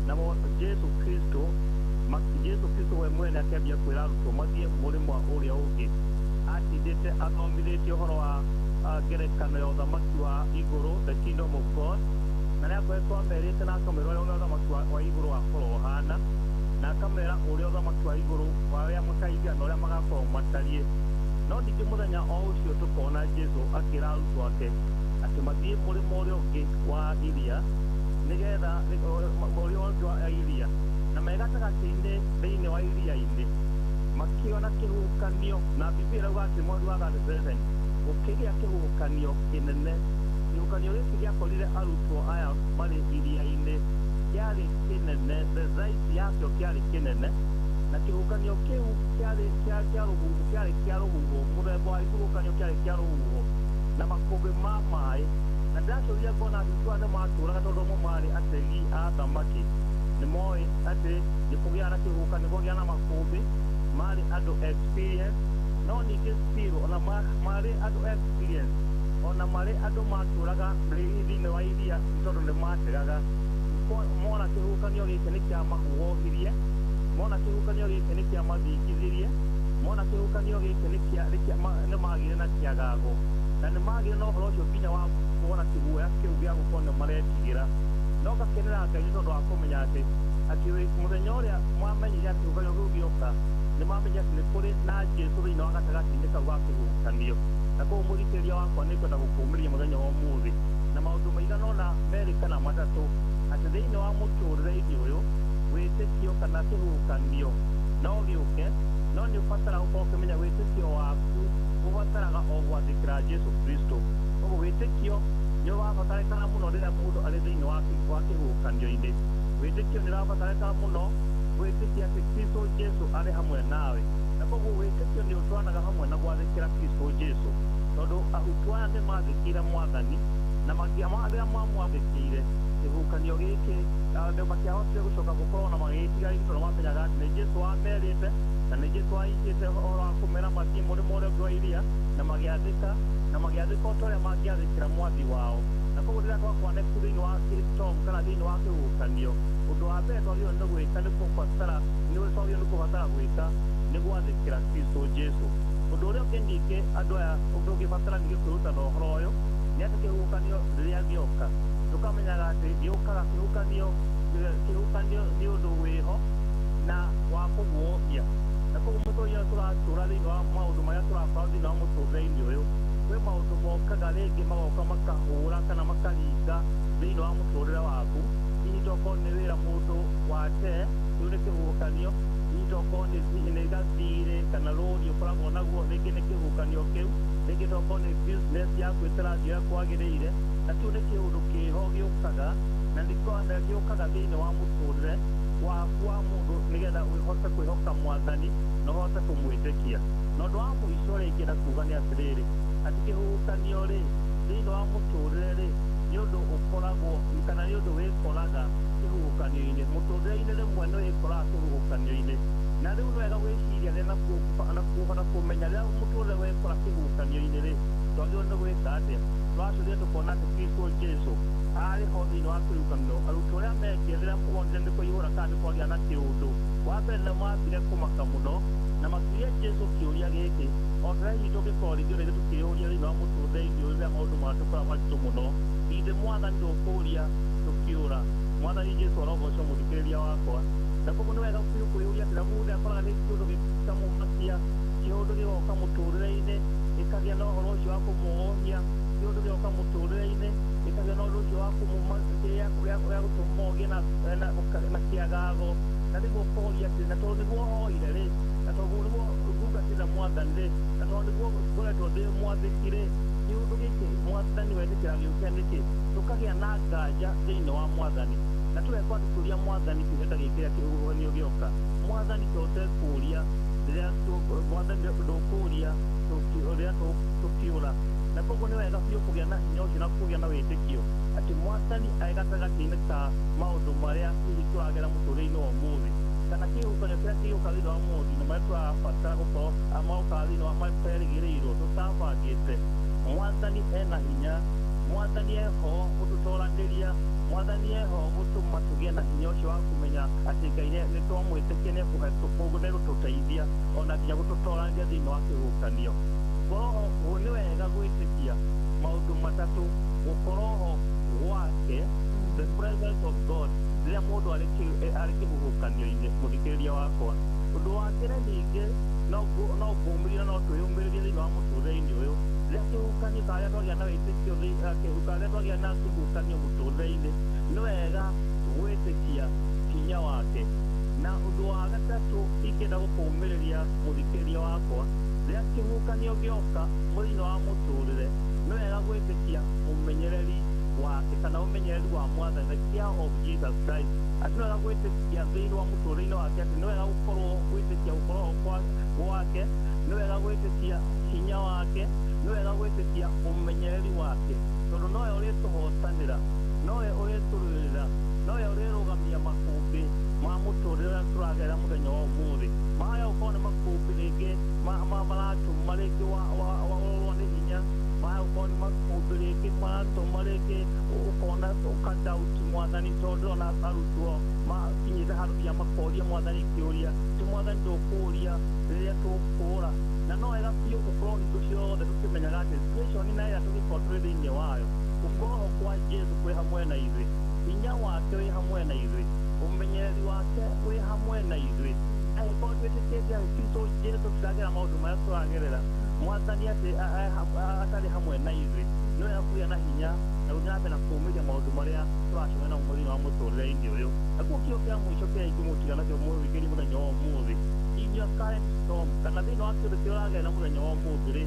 namo Jesũ Kristo Jesu Kristo we mwene akĩambia kwĩra arutwo mathiĩ mũrĩmo ũrĩa ũngĩ atindĩte athomithĩtie ũhoro wa ngerekano ya ũthamaki wa igũrũ, the kingdom of God, na nĩakoretwo amerite na akamera ũrĩa ũthamaki wa igũrũ wakorwo ũhana, na akamera ũrĩa ũthamaki wa igũrũ wa arĩa makaigana ũrĩa magakorwo matariĩ. No ningĩ mũthenya o ũcio tũkona Jesu akĩra arutwo ake atĩ mathiĩ mũrĩmo ũrĩa ũngĩ wa iria, nĩgetha ũrĩa ũngĩ wa iria, na megatagatĩ-inĩ thĩinĩ wa iria-inĩ makĩona kĩhuhũkanio, na Biblia irauga atĩ mweri wa 37 gũkĩgĩa kĩhuhũkanio kĩnene. Kĩhuhũkanio gĩkĩ gĩakorire arutwo aya marĩ iria-inĩ kĩarĩ kĩnene, the size yakĩo kĩarĩ kĩnene, na kĩhuhũkanio kĩu kĩarĩ kĩa rũhuho, mũthemba wa kĩhuhũkanio kĩarĩ kĩa rũhuho na makũmbĩ ma maĩ. Na ndĩracũria ngona arutwo aya nĩmatũũraga tondũ amwe marĩ ategi a thamaki, nĩmoĩ atĩ nĩkũgĩa na kĩhuhũkanio kũgĩa na makũmbĩ, marĩ andũ experience, no ningĩ still ona marĩ andũ experience, ona marĩ andũ matũũraga thĩinĩ wa iria tondũ nĩmategaga, mona kĩhuhũkanio gĩkĩ nĩkĩamahuhohirie, mona kĩhuhũkanio gĩkĩ nĩkĩamathingithirie, mona kĩhuhũkanio gĩkĩ nĩmagire na kĩagago, na nĩmagire na ũhoro ũcio nginya wa kuona kĩguoya kĩu gĩa gũkorwo nĩmaretigĩra. No ngakenera Ngai tondũ wa kũmenya atĩ mũthenya ũrĩa mwamenyire atĩ kĩhuhũkanio kĩu gĩoka, nĩmamenya atĩ nĩ kũrĩ na Jesu thĩinĩ wa gatagatĩ-inĩ kau ga kĩhuhũkanio. Na koguo mũthikĩrĩria wakwa nĩngwenda gũkũmĩria mũthenya wa ũmũthĩ na maũndũ maigana ũna merĩ kana matatũ, atĩ thĩinĩ wa mũtũũrĩre-inĩ ũyũ wĩtĩkio kana kĩhuhũkanio no gĩũke, no nĩ ũbatara gũkorwo ũkĩmenya wĩtĩkio waku ũbataraga o gwathĩkĩra Jesu Kristo. Koguo wĩtĩkio nĩ ũrabatarĩkana mũno rĩrĩa mũndũ arĩ thĩinĩ wa kĩhuhũkanio-inĩ. Wĩtĩkio nĩ ũrabatarĩkana mũno gwĩtĩkia atĩ Kristo Jesu arĩ hamwe nawe, na koguo wĩtĩkio nĩ ũtwanaga hamwe na gwathĩkĩra Kristo Jesu, tondũ arutwo aya nĩmathĩkĩire Mwathani, na rĩrĩa mwamwathĩkĩire kĩhuhũkanio gĩkĩ makĩahotire gũcoka gũkorwo na magĩtiga tondũ mamenyaga atĩ nĩ Jesu wamerĩte, na nĩ Jesu waigĩte ũhoro wa kũmera mathiĩ mũrĩmo ũrĩa ũngĩ wa iria, na magĩathĩka o ta ũrĩa mangĩathĩkĩra mwathi wao. Na koguo rĩrĩa twakwaneku thĩinĩ wa storm kana thĩinĩ wa kĩhuhũkanio, ũndũ wa mbere twagĩrĩirwo nĩ gwĩka nĩ kũbatara gwĩka nĩ gwathĩkĩra Kristo Jesu. Ũndũ ũrĩa ũngĩ ningĩ andũ aya ũngĩbatara ningĩ kwĩruta na ũhoro ũyũ nĩ atĩ kĩhuhũkanio rĩrĩa gĩoka tũkamenyaga atĩ gĩũkaga kĩhuhũkanio nĩ ũndũ wĩho na wa kũguohia. Na koguo mũtũũrĩre tũratũũra thĩinĩ wa maũndũ marĩa tũrakora thĩinĩ wa mũtũũrĩre-inĩ ũyũ, kwĩ maũndũ mokaga rĩngĩ magoka makahũra kana makaringa thĩinĩ wa mũtũũrĩre waku. Hihi tokorwo nĩ wĩra mũndũ wate, kĩu nĩ kĩhuhũkanio. Hihi tokorwo nĩ gathirĩ kana rũri ũkoragwo naguo, rĩngĩ nĩ kĩhuhũkanio kĩu. Rĩngĩ tokorwo nĩ business yaku ĩtarathiĩ ũrĩa kwagĩrĩire, na kĩu nĩ kĩũndũ kĩho gĩũkaga, na gĩũkaga thĩinĩ wa mũtũũrĩre waku wa mũndũ nĩgetha ũhote kwĩhoka Mwathani na ũhote kũmwĩtĩkia. Na ũndũ wa mũico rĩngĩ na kuuga nĩ atĩrĩrĩ, atĩ kĩhuhũkanio rĩ thĩinĩ wa mũtũũrĩre rĩ nĩ ũndũ ũkoragwo kana nĩ ũndũ wĩkoraga kĩhuhũkanio-inĩ. Mũtũũrĩre-inĩ rĩmwe nĩ wĩkoraga kĩhuhũkanio-inĩ, na rĩu nĩ wega gwĩciria rĩ na kũmenya rĩrĩa mũtũũrĩre wekora kĩhuhũkanio-inĩ rĩ twagĩrĩirwo nĩ gwĩka atĩa. Tũracoria tũkona atĩ Kristo Jesu arĩ ho thĩinĩ wa kĩhuhũkanio. Arutwo arĩa mekire rĩrĩa monire nĩ kũihũra kana nĩ kwagĩa na kĩũndũ, wa mbere nĩ mambire kũmaka mũno na makĩũria Jesu kĩũria gĩkĩ, o ta hihi tũngĩkorwo rĩngĩ rĩngĩ tũkĩyũria thĩinĩ wa mũtũũrĩre-inĩ ũyũ rĩrĩa maũndũ maratũkora maritũ mũno, ithe Mwathani ndũkũũria tũkĩũra. Mwathani Jesu arogocwo mũthikĩrĩria wakwa. Na koguo nĩ wega kwĩyũria atĩ mũndũ akoraga nĩ kĩũndũ gĩkamũmakia, kĩũndũ gĩgoka mũtũũrĩre-inĩ gĩkagĩa na ũhoro ũcio wa kũmũhũhia, kĩũndũ gĩgoka mũtũũrĩre-inĩ gĩkagĩa na ũndũ ũcio wa gĩa gũtũma ũgĩe na kĩagago. Na nĩguo ũkoria atĩ na tondũ nĩguo hoire rĩ, na tondũ nĩguo ngungatĩra Mwathani rĩ, na tondũ nĩguo ngoretwo ndĩ mwathĩki rĩ, kĩũndũ gĩkĩ Mwathani wetĩkĩra gĩũke nĩkĩ, tũkagĩa na nganja thĩinĩ wa Mwathani, na tũgekwo tũkĩũria Mwathani kĩheta gĩkĩ kĩhuhũkanio gĩoka. Mwathani tũtekũũria rĩrĩa Mwathani ndũkũũria rĩrĩa tũkĩũra. Na koguo nĩ wega biũ kũgĩa na hinya ũcio na kũgĩa na wĩtĩkio atĩ Mwathani arĩ gatagatĩ-inĩ ka maũndũ marĩa hihi tũragera mũtũũrĩre-inĩ wa ũmũthĩ, kana kĩhuhũkanio kĩrĩa kĩgĩũka thĩinĩ wa maũndũ marĩa tũrabatara gũkorwo magokaga thĩinĩ wa marĩa tũterĩgĩrĩirwo tũtabangĩte. Mwathani ena hinya, Mwathani eho gũtũtoranĩria, mwathani eho gũtũma tũgĩe na hinya ũcio wa kũmenya atĩ Ngai nĩ twamwĩtĩkia nĩ gũtũteithia ona nginya gũtũtoorania thĩinĩ wa kĩhuhũkanio. Gũkorwo nĩ wega gwĩtĩkia maũndũ matatũ: gũkorwo ho gwake, the presence of God, rĩrĩa mũndũ arĩ kĩhuhũkanio-inĩ. Mũthikĩrĩria wakwa, ũndũ wa mbere ningĩ no kũũmĩrĩria no twĩyũmĩrĩrie thĩinĩ wa mũtũũrĩre-inĩ ũyũ. Rĩrĩa kĩhuhũkanio karĩa twagĩa na wĩtĩkio karĩa twagĩa na kĩhuhũkanio mũtũũrĩre-inĩ, nĩ wega gwĩtĩkia hinya wake. Na ũndũ wa gatatũ ingĩenda gũkũũmĩrĩria mũthikĩrĩria wakwa, rĩrĩa kĩhuhũkanio gĩoka thĩinĩ wa mũtũũrĩre, nĩ wega gwĩtĩkia ũmenyereri wake kana ũmenyereri wa Mwathani, the care of Jesus Christ. Atĩ nĩ wega gwĩtĩkia thĩinĩ wa mũtũũrĩre-inĩ wake, atĩ nĩ wega gwĩtĩkia gũkorwo gwake, nĩ wega gwĩtĩkia hinya wake, nĩ wega gwĩtĩkia ũmenyereri wake, tondũ nowe ũrĩtũhotanĩra, nowe ũrĩtũrũĩrĩra, nowe ũrĩrũgamia makũmbĩ ma mũtũũrĩre ũrĩa tũragerera mũthenya wa ũmũthĩ. Mahaya gũkorwo nĩ makũmbĩ rĩngĩ maratũma rĩngĩ warorwo nĩ hinya, mahaya gũkorwo nĩ makũmbĩ rĩngĩ maratũma rĩngĩ ũkona ũkadauti Mwathani, tondũ ona arutwo makinyĩte handũ nginya makoria Mwathani kĩũria, ti Mwathani ndũkũũria rĩrĩa tũkũũra. Na no wega biũ gũkorwo hingo ciothe tũkĩmenyaga atĩ situation na ĩrĩa tũgĩkorwo tũrĩ thĩinĩ wayo, gũkorwo kwa Jesũ kwĩ hamwe na ithuĩ, hinya wake wĩ hamwe na ithuĩ, ũmenyereri wake wĩ hamwe na ithuĩ. Angĩkorwo twĩtĩkĩtie atĩ Kristo Jesũ tũragerera maũndũ marĩa tũragerera, Mwathani atĩ atarĩ hamwe na ithuĩ, nĩ wega kũgĩa na hinya na gũthiĩ na mbere na kũũmĩrĩria maũndũ marĩa tũracemania namo thĩinĩ wa mũtũũrĩre-inĩ ũyũ. Nakuo kĩo kĩa mũico kĩrĩa ingĩmũtiga nakĩo mũthikĩrĩria mũthenya wa ũmũthĩ, in your current storm, kana thĩinĩ wa kĩndũ kĩrĩa ũragerera mũthenya wa ũmũthĩ-rĩ,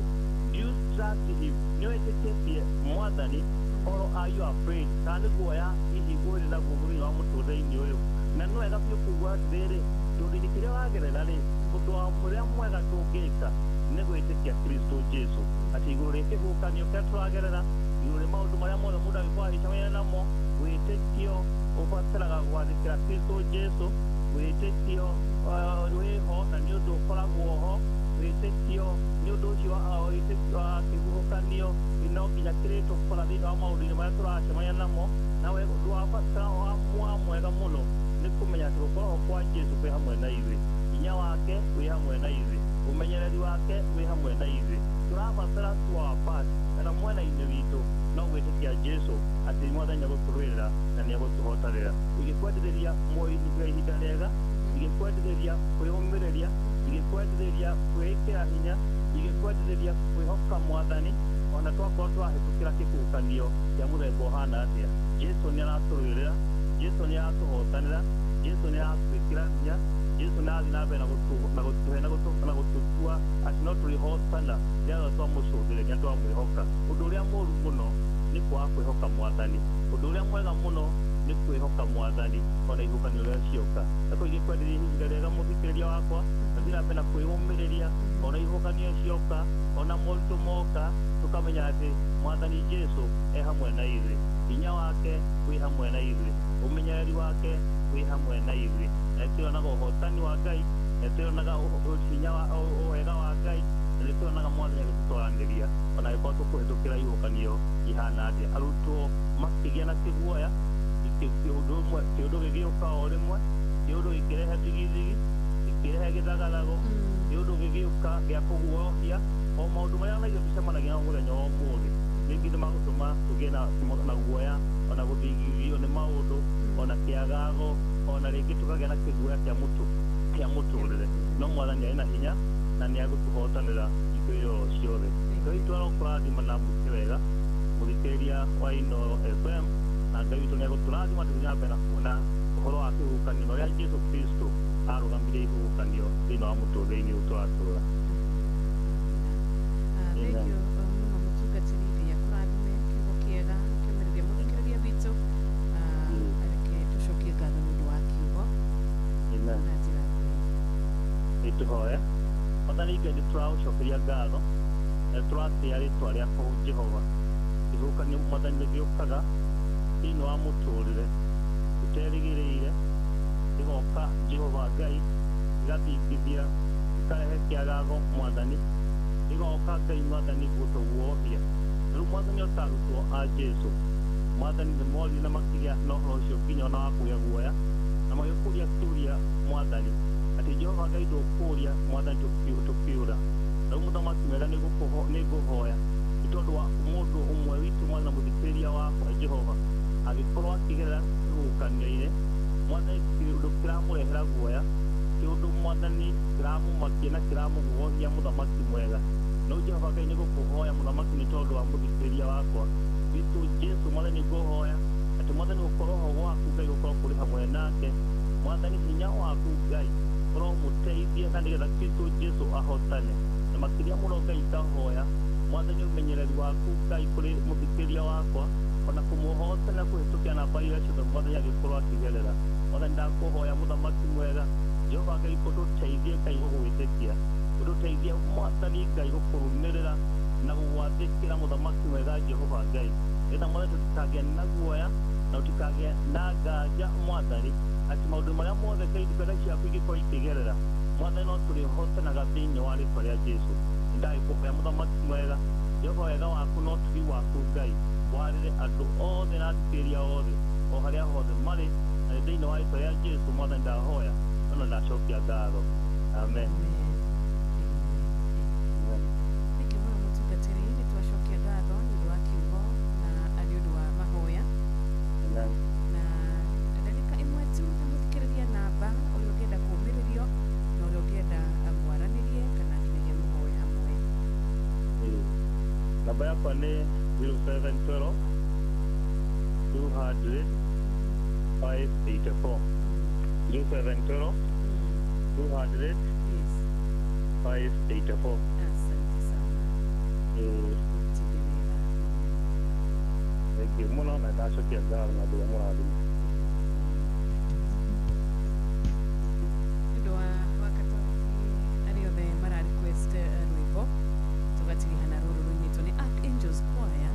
do you trust him? Nĩ wĩtĩkĩtie Mwathani, or are you afraid? Kana nĩ guoya hihi ũrĩ naguo thĩinĩ wa mũtũũrĩre-inĩ ũyũ? Na nĩ wega biũ kuuga atĩrĩrĩ, kĩũndũ-inĩ kĩrĩa wagerera-rĩ, ũndũ ũrĩa mwega tũngĩka nĩ gwĩtĩkia Kristo Jesũ, atĩ igũrũ rĩa kĩhuhũkanio kĩrĩa tũragerera, igũrũ rĩa maũndũ marĩa mothe mũndũ angĩkorwo agĩcemania namo, wĩtĩkio ũbataraga gwathĩkĩra Kristo Jesũ, wĩtĩkio wĩho na nĩ ũndũ ũkoragwo ho, wĩtĩkio nĩ ũndũ ũcio wa kĩhuhũkanio no nginya kĩrĩtũkora thĩinĩ wa maũndũ-inĩ marĩa tũracemania namo. Na ũndũ wa bata wa mwega mũno nĩ kũmenya atĩ gũkorwo kwa Jesũ kwĩ hamwe na ithuĩ, hinya wake wĩ hamwe na ithuĩ, ũmenyereri wake wĩ hamwe na ithuĩ. Tũrabatara our part kana mwena-inĩ witũ no gwĩtĩkia Jesũ atĩ Mwathani nĩegũtũrũĩrĩra na nĩegũtũhotanĩra. Ingĩkwendithĩria muoyo-inĩ kwa ihinda rĩega, ingĩkwendithĩria kwĩyũmĩrĩria, ingĩkwendithĩria kwĩĩkĩra hinya, ingĩkwendithĩria kwĩhoka Mwathani ona twakorwo tũrahĩtũkĩra kĩhuhũkanio kĩa mũthemba ũhana atĩa. Jesũ nĩaratũrũĩrĩra, Jesũ nĩaratũhotanĩra, Jesũ nĩaratwĩkĩra hinya, Jesũ nĩarathiĩ na mbere na gũtũtua atĩ no tũrĩhotana rĩrĩa twamũcũthĩrĩria twamwĩhoka. Ũndũ ũrĩa mũũru mũno nĩ kwaga kwĩhoka Mwathani, ũndũ ũrĩa mwega mũno nĩ kwĩhoka Mwathani ona ihuhũkanio rĩrĩa cioka. Nakuo ingĩkwendithĩria ihinda rĩega mũthikĩrĩria wakwa, nathiĩ na mbere na kwĩyũmĩrĩria ona ihuhũkanio cioka, ona moritũ moka, tũkamenya atĩ Mwathani Jesũ e hamwe na ithuĩ, hinya wake wĩ hamwe na ithuĩ, ũmenyereri wake wĩ hamwe na ithuĩ. Na nĩtũonaga ũhotani wa Ngai, na nĩtũonaga hinya wega wa Ngai, na nĩtũonaga Mwathani agĩtũtwaranĩria ona angĩkorwo tũkũhĩtũkĩra ihuhũkanio ihana atĩa. Arutwo makĩgĩa na kĩguoya, kĩũndũ gĩgĩũka o rĩmwe, kĩũndũ gĩkĩrehe thigithigi, gĩkĩrehe gĩthagathago, kĩũndũ gĩgĩũka gĩa kũguoyohia, o maũndũ marĩa naithuĩ tũcemanagia namo mũthenya wa ũmũthĩ rĩngĩ nĩmagũtũma tũgĩe na guoya, ona gũthigithio nĩ maũndũ, ona kĩagago, ona rĩngĩ tũkagĩa na kĩguoya kĩa mũtũũrĩre. No Mwathani arĩ na hinya na nĩegũtũhotanĩra hingo ĩyo ciothe. Ngai witũ arokũrathima na mwĩke wega mũthikĩrĩria wa Inooro FM, na Ngai witũ nĩegũtũrathima tũthiĩ na mbere na kuona ũhoro wa kĩhuhũkanio na ũrĩa Jesũ Kristo arũgamirie ihuhũkanio thĩinĩ wa mũtũũrĩre-inĩ ũyũ tũratũũra. Thengio mũno mũtungatĩri Ngai akũrathime, kiugo kĩega kĩomereria mũthikĩrĩria witũ, reke tũcokie ngatho nĩ ũndũ wa kiugo na njĩra nĩ tũhoya. Mwathani Ngai nĩtũragũcokeria ngatho na nĩtũratĩĩa rĩĩtwa rĩaku Jehova. Kĩhuhũkanio Mwathani nĩgĩũkaga thĩinĩ wa mũtũũrĩre tũterĩgĩrĩire, gĩgoka Jehova Ngai gĩgathingithia, gĩkarehe kĩagago Mwathani, gĩgoka Ngai Mwathani gũtũguohia. Rĩu Mwathani o ta arutwo a Jesũ mwathani nĩ morire na makĩgĩa na ũhoro ũcio nginya ona wa kũgĩa guoya na magĩkũria kĩũria mwathani atĩ Jehova Ngai ndũkũria mwathani tũkiura. Rĩu mũthamaki mwega nĩ ngũhoya nĩ tondũ wa mũndũ ũmwe witũ mwathani na mũthikĩrĩria wakwa Jehova agĩkorwo akĩgerera kĩhuhũkanio-inĩ mwathani, kĩũndũ kĩramũrehera guoya, kĩũndũ mwathani kĩramũmakia na kĩramũguonia mũthamaki mwega. No Jehova Ngai nĩ gũkũhoya mũthamaki nĩ tondũ wa mũthikĩrĩria wakwa witũ Jesu mwathani, ngũhoya atĩ mwathani gũkorwo ho gwaku Ngai gũkorwo kũrĩ hamwe nake mwathani, hinya waku Ngai ũromũteithia na nĩgetha Kristo Jesu ahotane. Na makĩria mũno Ngai ndahoya mwathani ũmenyereri waku Ngai kũrĩ mũthikĩrĩria wakwa ona kũmũhotana kũhĩtũkia namba iria ciothe mwathani agĩkorwo akĩgerera. Mwathani ndakũhoya mũthamaki mwega Jehova Ngai ũtũteithie Ngai gũgwĩtĩkia, ũtũteithie mwathani Ngai gũkũrũmĩrĩra na gũgwathĩkĩra mũthamaki mwega Jehova Ngai, nĩgetha mwathani tũtikagĩa na guoya na tũtikagĩa na nganja mwathani atĩ maũndũ marĩa mothe Ngai ndungata ciaku ingĩkorwo ikĩgerera mwathani no tũrĩhotanaga thĩinĩ wa rĩĩtwa rĩa Jesu. Ndagĩkũhoya mũthamaki mwega Jehova, wega waku na ũtugi waku Ngai warĩre andũ othe na athikĩrĩria othe o harĩa hothe marĩ, na thĩinĩ wa rĩĩtwa rĩa Jesu mwathani ndahoya ona ndacokia ngatho. Amen. Thank you mũno mũtungatĩri, nĩ twacokia ngatho nĩ ũndũ wa kiugo na nĩ ũndũ wa mahoya. Amen. Na ndagĩka ĩmwe tu mũthikĩrĩria namba ũrĩa ũngĩenda kũũmĩrĩrio na ũrĩa ũngĩenda mwaranĩrie kana nginyagia mũhoe hamwe. Namba yakwa nĩ 0712 200 584 0712 200 584. Asante sana. Thank you mũno na ndacokia ngatho na ndũrĩa mũrathima. Nĩ ũndũ wa wakati arĩa othe mara request rwĩmbo tũgatirihana rũrũ rũnyitwo nĩ Archangels Choir.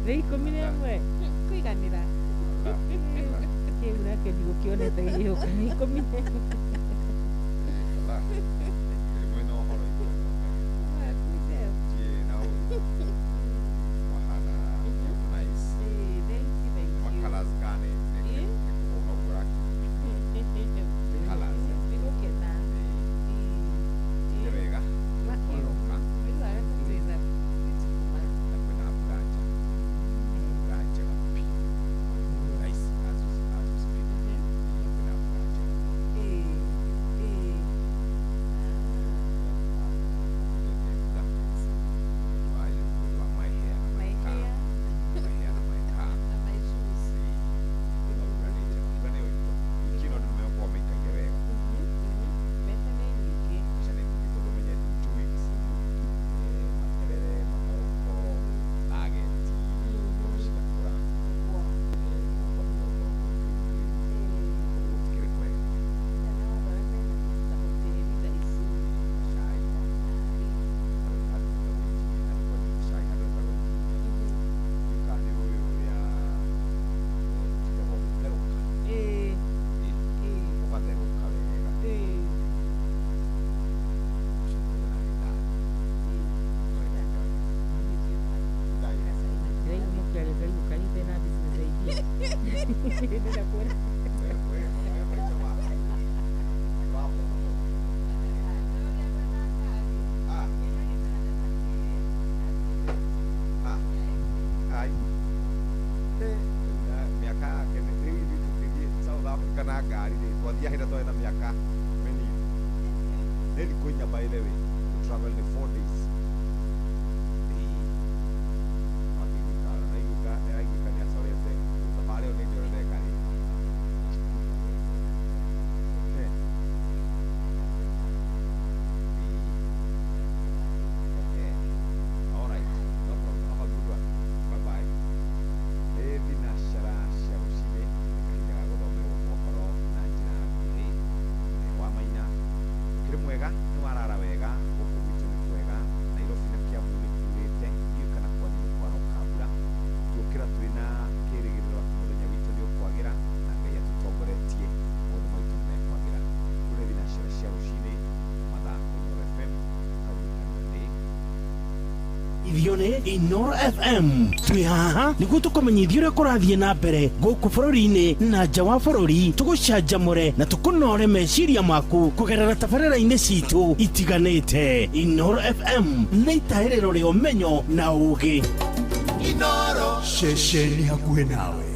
Rĩ 11 kũiganĩra kĩu nake ndigũkĩonete gĩgĩũka nĩ 11 Ithione Inoro FM twi haha niguo tukumenyithia uria kurathie na mbere guku bururi-ini na nja wa bururi tugucanjamure na tukunore meciria maku kugerera tabarĩra-inĩ citu itiganĩte. Inoro FM nĩ itaĩrĩro rĩa ũmenyo na ũũgĩ. Inoro ceceni hakuhĩ nawe.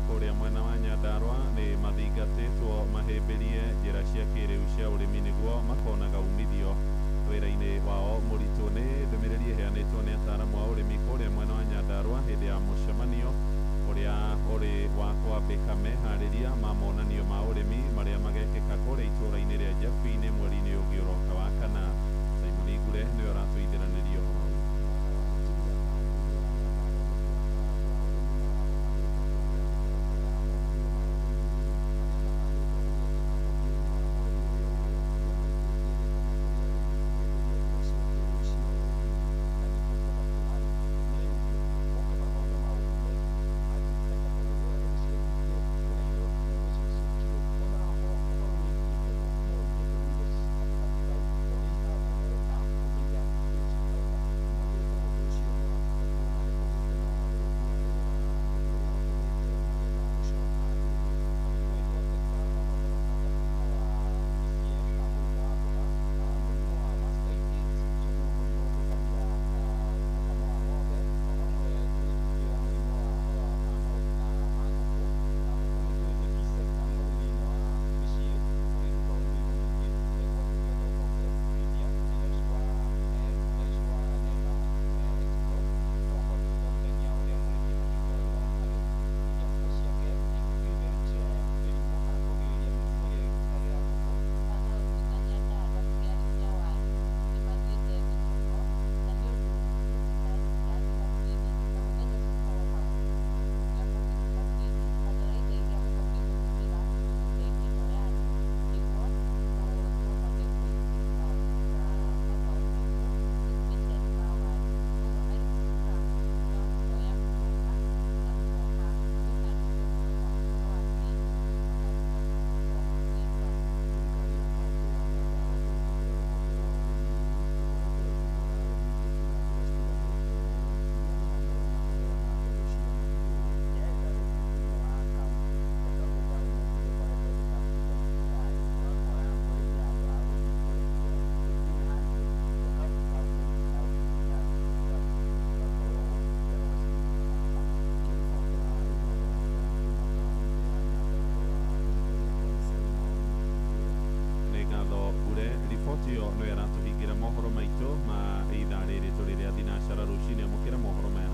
kũrĩa mwena wa Nyandarua nĩ mathingatĩtwo mahĩmbĩrie njĩra cia kĩrĩu cia ũrĩmi nĩguo makonaga umithio wĩra-inĩ wao mũritũ. Nĩ ndũmĩrĩri ĩheanĩtwo nĩ ataaramu a ũrĩmi kũrĩa mwena wa Nyandarua hĩndĩ ya mũcemanio ũrĩa ũrĩ wa kwambĩka meharĩria ma monanio ma ũrĩmi marĩa magekĩka kũrĩa itũũra-inĩ rĩa Njabĩ-inĩ mweri-inĩ ũngĩ ũroka wa kana. Simon Igure nĩwe ũratũithĩranĩria ũhoro. Riboti ĩyo nĩ ĩratũhingĩra mohoro maitũ ma ithaa rĩrĩ tũrĩ rĩa thinacara rũcinĩ. Amũkĩra mohoro maya